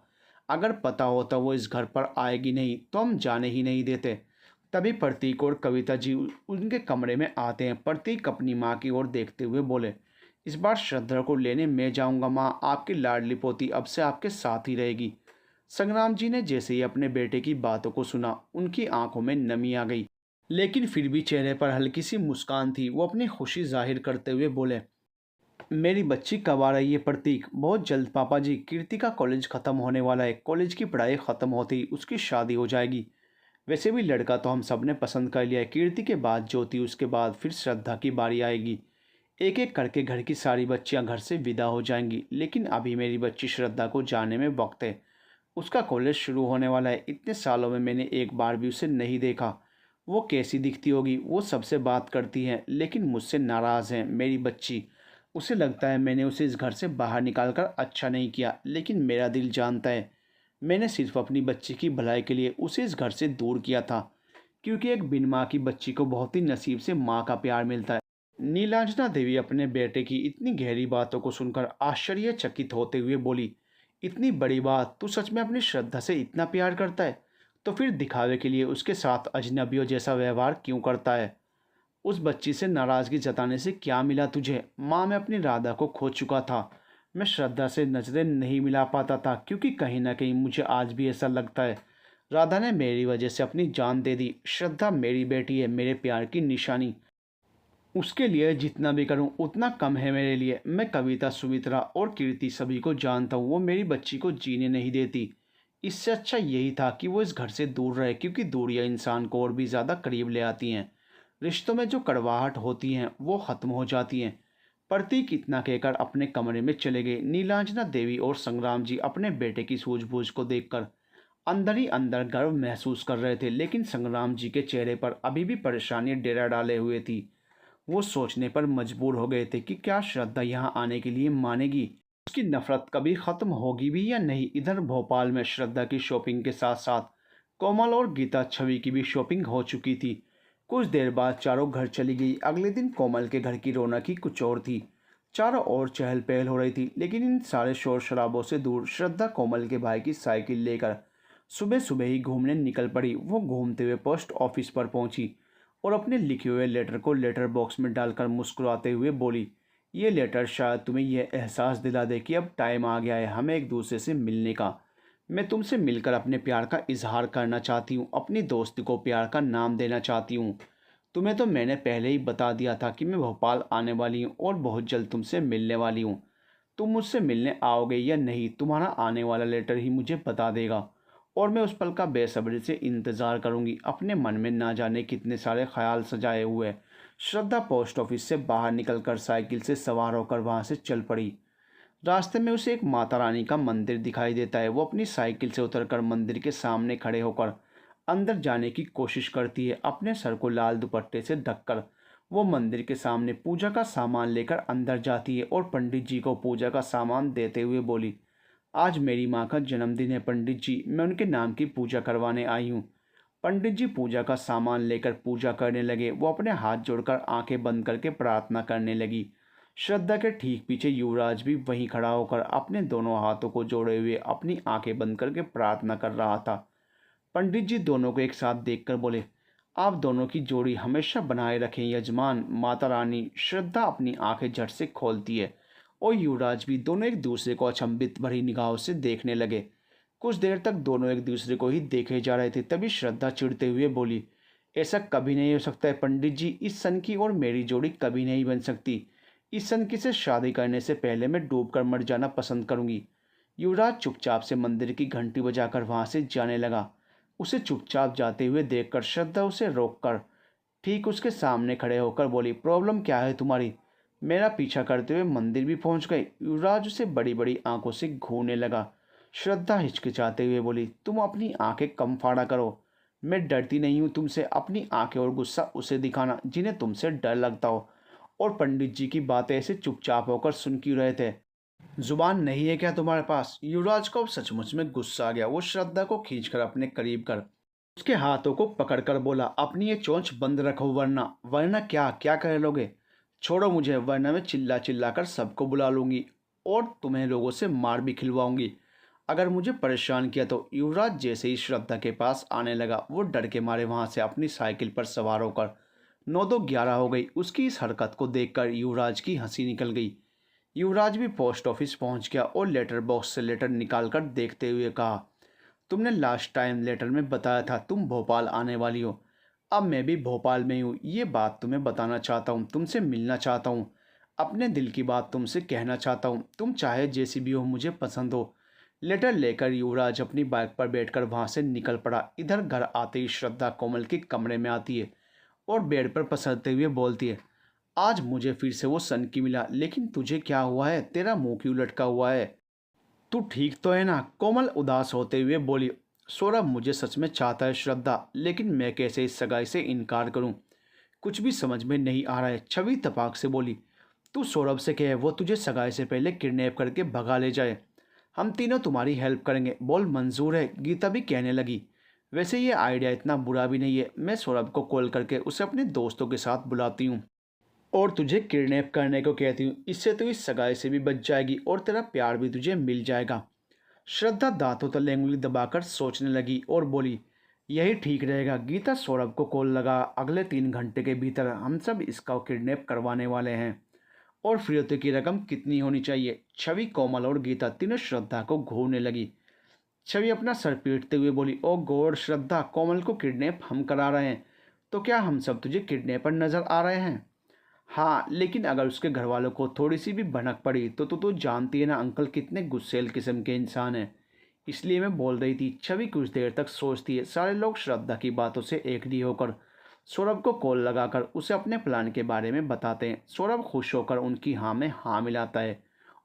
अगर पता होता वो इस घर पर आएगी नहीं तो हम जाने ही नहीं देते। तभी प्रतीक और कविता जी उनके कमरे में आते हैं। प्रतीक अपनी माँ की ओर देखते हुए बोले, इस बार श्रद्धा को लेने मैं जाऊंगा माँ, आपकी लाडली पोती अब से आपके साथ ही रहेगी। संग्राम जी ने जैसे ही अपने बेटे की बातों को सुना, उनकी आंखों में नमी आ गई, लेकिन फिर भी चेहरे पर हल्की सी मुस्कान थी। वो अपनी खुशी जाहिर करते हुए बोले, मेरी बच्ची कब आ रही है प्रतीक? बहुत जल्द पापा जी। कीर्ति का कॉलेज ख़त्म होने वाला है, कॉलेज की पढ़ाई ख़त्म होते ही उसकी शादी हो जाएगी। वैसे भी लड़का तो हम सब ने पसंद कर लिया है। कीर्ति के बाद ज्योति, उसके बाद फिर श्रद्धा की बारी आएगी। एक एक करके घर की सारी बच्चियां घर से विदा हो जाएंगी, लेकिन अभी मेरी बच्ची श्रद्धा को जाने में वक्त है। उसका कॉलेज शुरू होने वाला है। इतने सालों में मैंने एक बार भी उसे नहीं देखा। वो कैसी दिखती होगी? वो सबसे बात करती है, लेकिन मुझसे नाराज़ है। मेरी बच्ची, उसे लगता है मैंने उसे इस घर से बाहर निकाल कर अच्छा नहीं किया, लेकिन मेरा दिल जानता है मैंने सिर्फ अपनी बच्ची की भलाई के लिए उसे इस घर से दूर किया था, क्योंकि एक बिन माँ की बच्ची को बहुत ही नसीब से माँ का प्यार मिलता है। नीलांजना देवी अपने बेटे की इतनी गहरी बातों को सुनकर आश्चर्यचकित होते हुए बोली, इतनी बड़ी बात? तू सच में अपनी श्रद्धा से इतना प्यार करता है? तो फिर दिखावे के लिए उसके साथ अजनबियों जैसा व्यवहार क्यों करता है? उस बच्ची से नाराज़गी जताने से क्या मिला तुझे? माँ, मैं अपनी राधा को खो चुका था। मैं श्रद्धा से नज़रें नहीं मिला पाता था, क्योंकि कहीं ना कहीं मुझे आज भी ऐसा लगता है राधा ने मेरी वजह से अपनी जान दे दी। श्रद्धा मेरी बेटी है, मेरे प्यार की निशानी। उसके लिए जितना भी करूं उतना कम है मेरे लिए। मैं कविता, सुमित्रा और कीर्ति सभी को जानता हूं, वो मेरी बच्ची को जीने नहीं देती। इससे अच्छा यही था कि वो इस घर से दूर रहे, क्योंकि दूरियां इंसान को और भी ज़्यादा करीब ले आती हैं। रिश्तों में जो कड़वाहट होती हैं वो ख़त्म हो जाती हैं। प्रतीक इतना कहकर अपने कमरे में चले गए। नीलांजना देवी और संग्राम जी अपने बेटे की सूझबूझ को देखकर अंदर ही अंदर गर्व महसूस कर रहे थे, लेकिन संग्राम जी के चेहरे पर अभी भी परेशानी डेरा डाले हुए थी। वो सोचने पर मजबूर हो गए थे कि क्या श्रद्धा यहाँ आने के लिए मानेगी, उसकी नफरत कभी ख़त्म होगी भी या नहीं। इधर भोपाल में श्रद्धा की शॉपिंग के साथ साथ कोमल और गीता छवि की भी शॉपिंग हो चुकी थी। कुछ देर बाद चारों घर चली गई। अगले दिन कोमल के घर की रौनक ही कुछ और थी। चारों ओर चहल पहल हो रही थी, लेकिन इन सारे शोर शराबों से दूर श्रद्धा कोमल के भाई की साइकिल लेकर सुबह सुबह ही घूमने निकल पड़ी। वो घूमते हुए पोस्ट ऑफिस पर पहुंची और अपने लिखे हुए लेटर को लेटर बॉक्स में डालकर मुस्कुराते हुए बोली, ये लेटर शायद तुम्हें यह एहसास दिला दे कि अब टाइम आ गया है हमें एक दूसरे से मिलने का। मैं तुमसे मिलकर अपने प्यार का इजहार करना चाहती हूँ, अपनी दोस्ती को प्यार का नाम देना चाहती हूँ। तुम्हें तो मैंने पहले ही बता दिया था कि मैं भोपाल आने वाली हूँ और बहुत जल्द तुमसे मिलने वाली हूँ। तुम मुझसे मिलने आओगे या नहीं, तुम्हारा आने वाला लेटर ही मुझे बता देगा और मैं उस पल का बेसब्री से इंतज़ार करूंगी। अपने मन में ना जाने कितने सारे ख्याल सजाए हुए श्रद्धा पोस्ट ऑफिस से बाहर निकलकर साइकिल से सवार होकर वहां से चल पड़ी। रास्ते में उसे एक माता रानी का मंदिर दिखाई देता है। वो अपनी साइकिल से उतरकर मंदिर के सामने खड़े होकर अंदर जाने की कोशिश करती है। अपने सर को लाल दुपट्टे से ढककर वो मंदिर के सामने पूजा का सामान लेकर अंदर जाती है और पंडित जी को पूजा का सामान देते हुए बोली, आज मेरी माँ का जन्मदिन है पंडित जी, मैं उनके नाम की पूजा करवाने आई हूँ। पंडित जी पूजा का सामान लेकर पूजा करने लगे। वो अपने हाथ जोड़कर आंखें बंद करके प्रार्थना करने लगी। श्रद्धा के ठीक पीछे युवराज भी वहीं खड़ा होकर अपने दोनों हाथों को जोड़े हुए अपनी आंखें बंद करके प्रार्थना कर रहा था। पंडित जी दोनों को एक साथ देखकर बोले, आप दोनों की जोड़ी हमेशा बनाए रखें यजमान। माता रानी श्रद्धा अपनी आंखें झट से खोलती है और युवराज भी दोनों एक दूसरे को अचंभित भरी निगाहों से देखने लगे। कुछ देर तक दोनों एक दूसरे को ही देखे जा रहे थे। तभी श्रद्धा चिढ़ते हुए बोली, ऐसा कभी नहीं हो सकता है पंडित जी, इस सन की और मेरी जोड़ी कभी नहीं बन सकती। इस सन की से शादी करने से पहले मैं डूब कर मर जाना पसंद करूंगी। युवराज चुपचाप से मंदिर की घंटी बजाकर वहां से जाने लगा। उसे चुपचाप जाते हुए देखकर श्रद्धा उसे रोककर ठीक उसके सामने खड़े होकर बोली, प्रॉब्लम क्या है तुम्हारी? मेरा पीछा करते हुए मंदिर भी पहुंच गए। युवराज उसे बड़ी बड़ी आंखों से घूरने लगा। श्रद्धा हिचकिचाते हुए बोली, तुम अपनी आंखें कम फाड़ा करो। मैं डरती नहीं हूँ तुमसे। अपनी आंखें और गुस्सा उसे दिखाना जिन्हें तुमसे डर लगता हो। और पंडित जी की बातें ऐसे चुपचाप होकर सुन क्यों रहे थे? जुबान नहीं है क्या तुम्हारे पास? युवराज को अब सचमुच में गुस्सा आ गया। वो श्रद्धा को खींचकर अपने करीब कर उसके हाथों को पकड़कर बोला, अपनी ये चोंच बंद रखो, वरना वरना क्या क्या कर लोगे? छोड़ो मुझे, वरना मैं चिल्ला चिल्ला कर सबको बुला लूंगी और तुम्हें लोगों से मार भी खिलवाऊंगी अगर मुझे परेशान किया तो। युवराज जैसे ही श्रद्धा के पास आने लगा, वो डर के मारे वहां से अपनी साइकिल पर सवार होकर 9 2 11 हो गई। उसकी इस हरकत को देखकर युवराज की हंसी निकल गई। युवराज भी पोस्ट ऑफिस पहुंच गया और लेटर बॉक्स से लेटर निकालकर देखते हुए कहा, तुमने लास्ट टाइम लेटर में बताया था तुम भोपाल आने वाली हो। अब मैं भी भोपाल में हूँ। ये बात तुम्हें बताना चाहता हूँ, तुमसे मिलना चाहता हूँ, अपने दिल की बात तुमसे कहना चाहता हूँ। तुम चाहे जैसी भी हो, मुझे पसंद हो। लेटर लेकर युवराज अपनी बाइक पर बैठकर वहां से निकल पड़ा। इधर घर आते ही श्रद्धा कोमल के कमरे में आती है और बेड पर पसरते हुए बोलती है, आज मुझे फिर से वो सन की मिला, लेकिन तुझे क्या हुआ है? तेरा मुंह क्यों लटका हुआ है? तू ठीक तो है ना? कोमल उदास होते हुए बोली, सौरभ मुझे सच में चाहता है श्रद्धा, लेकिन मैं कैसे इस सगाई से इनकार करूं? कुछ भी समझ में नहीं आ रहा है। छवि तपाक से बोली, तू सौरभ से कहे वो तुझे सगाई से पहले किडनैप करके भगा ले जाए। हम तीनों तुम्हारी हेल्प करेंगे। बोल मंजूर है? गीता भी कहने लगी, वैसे ये आइडिया इतना बुरा भी नहीं है। मैं सौरभ को कॉल करके उसे अपने दोस्तों के साथ बुलाती हूँ और तुझे किडनैप करने को कहती हूँ। इससे तू इस सगाई से भी बच जाएगी और तेरा प्यार भी तुझे मिल जाएगा। श्रद्धा दांतों तले उंगली दबाकर सोचने लगी और बोली, यही ठीक रहेगा। गीता सौरभ को कॉल लगा। अगले 3 घंटे के भीतर हम सब इसका किडनैप करवाने वाले हैं। और फिरौती की रकम कितनी होनी चाहिए? छवि, कोमल और गीता तीनों श्रद्धा को घूरने लगी। छवि अपना सर पीटते हुए बोली, ओ गॉड श्रद्धा, कोमल को किडनैप हम करा रहे हैं, तो क्या हम सब तुझे किडनैपर नजर आ रहे हैं? हाँ, लेकिन अगर उसके घर वालों को थोड़ी सी भी भनक पड़ी तो जानती है ना अंकल कितने गुस्सेल किस्म के इंसान हैं। इसलिए मैं बोल रही थी। छवि कुछ देर तक सोचती है। सारे लोग श्रद्धा की बातों से एकजुट होकर सौरभ को कॉल लगाकर उसे अपने प्लान के बारे में बताते हैं। सौरभ खुश होकर उनकी हाँ में हाँ मिलाता है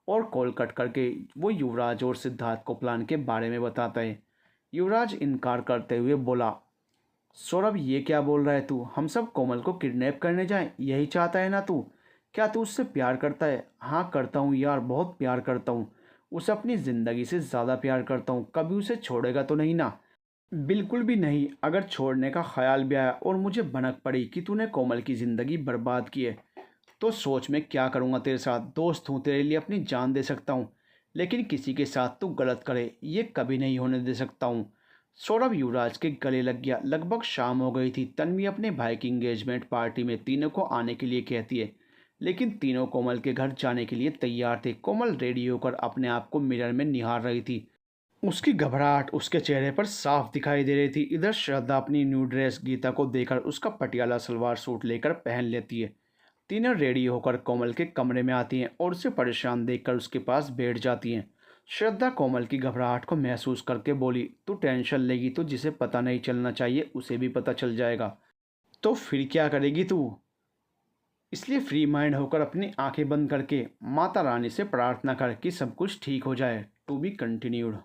और कॉल कट करके वो युवराज और सिद्धार्थ को प्लान के बारे में बताता है। युवराज इनकार करते हुए बोला, सौरभ, ये क्या बोल रहा है तू? हम सब कोमल को किडनैप करने जाएं, यही चाहता है ना तू? क्या तू उससे प्यार करता है? हाँ करता हूँ यार, बहुत प्यार करता हूँ। उसे अपनी ज़िंदगी से ज़्यादा प्यार करता हूँ। कभी उसे छोड़ेगा तो नहीं ना? बिल्कुल भी नहीं। अगर छोड़ने का ख्याल भी आया और मुझे भनक पड़ी कि तूने कोमल की ज़िंदगी बर्बाद की है, तो सोच मैं क्या करूँगा तेरे साथ। दोस्त हूँ, तेरे लिए अपनी जान दे सकता हूँ, लेकिन किसी के साथ तू गलत करे ये कभी नहीं होने दे सकता हूँ। सौरभ युवराज के गले लग गया। लगभग शाम हो गई थी। तन्वी अपने भाई की इंगेजमेंट पार्टी में तीनों को आने के लिए कहती है, लेकिन तीनों कोमल के घर जाने के लिए तैयार थे। कोमल रेडी होकर अपने आप को मिरर में निहार रही थी। उसकी घबराहट उसके चेहरे पर साफ दिखाई दे रही थी। इधर श्रद्धा अपनी न्यू ड्रेस गीता को देकर उसका पटियाला सलवार सूट लेकर पहन लेती है। तीनों रेडी होकर कोमल के कमरे में आती हैं और उसे परेशान देखकर उसके पास बैठ जाती हैं। श्रद्धा कोमल की घबराहट को महसूस करके बोली, तू टेंशन लेगी तो जिसे पता नहीं चलना चाहिए उसे भी पता चल जाएगा। तो फिर क्या करेगी तू? इसलिए फ्री माइंड होकर अपनी आंखें बंद करके माता रानी से प्रार्थना कर कि सब कुछ ठीक हो जाए। To be continued.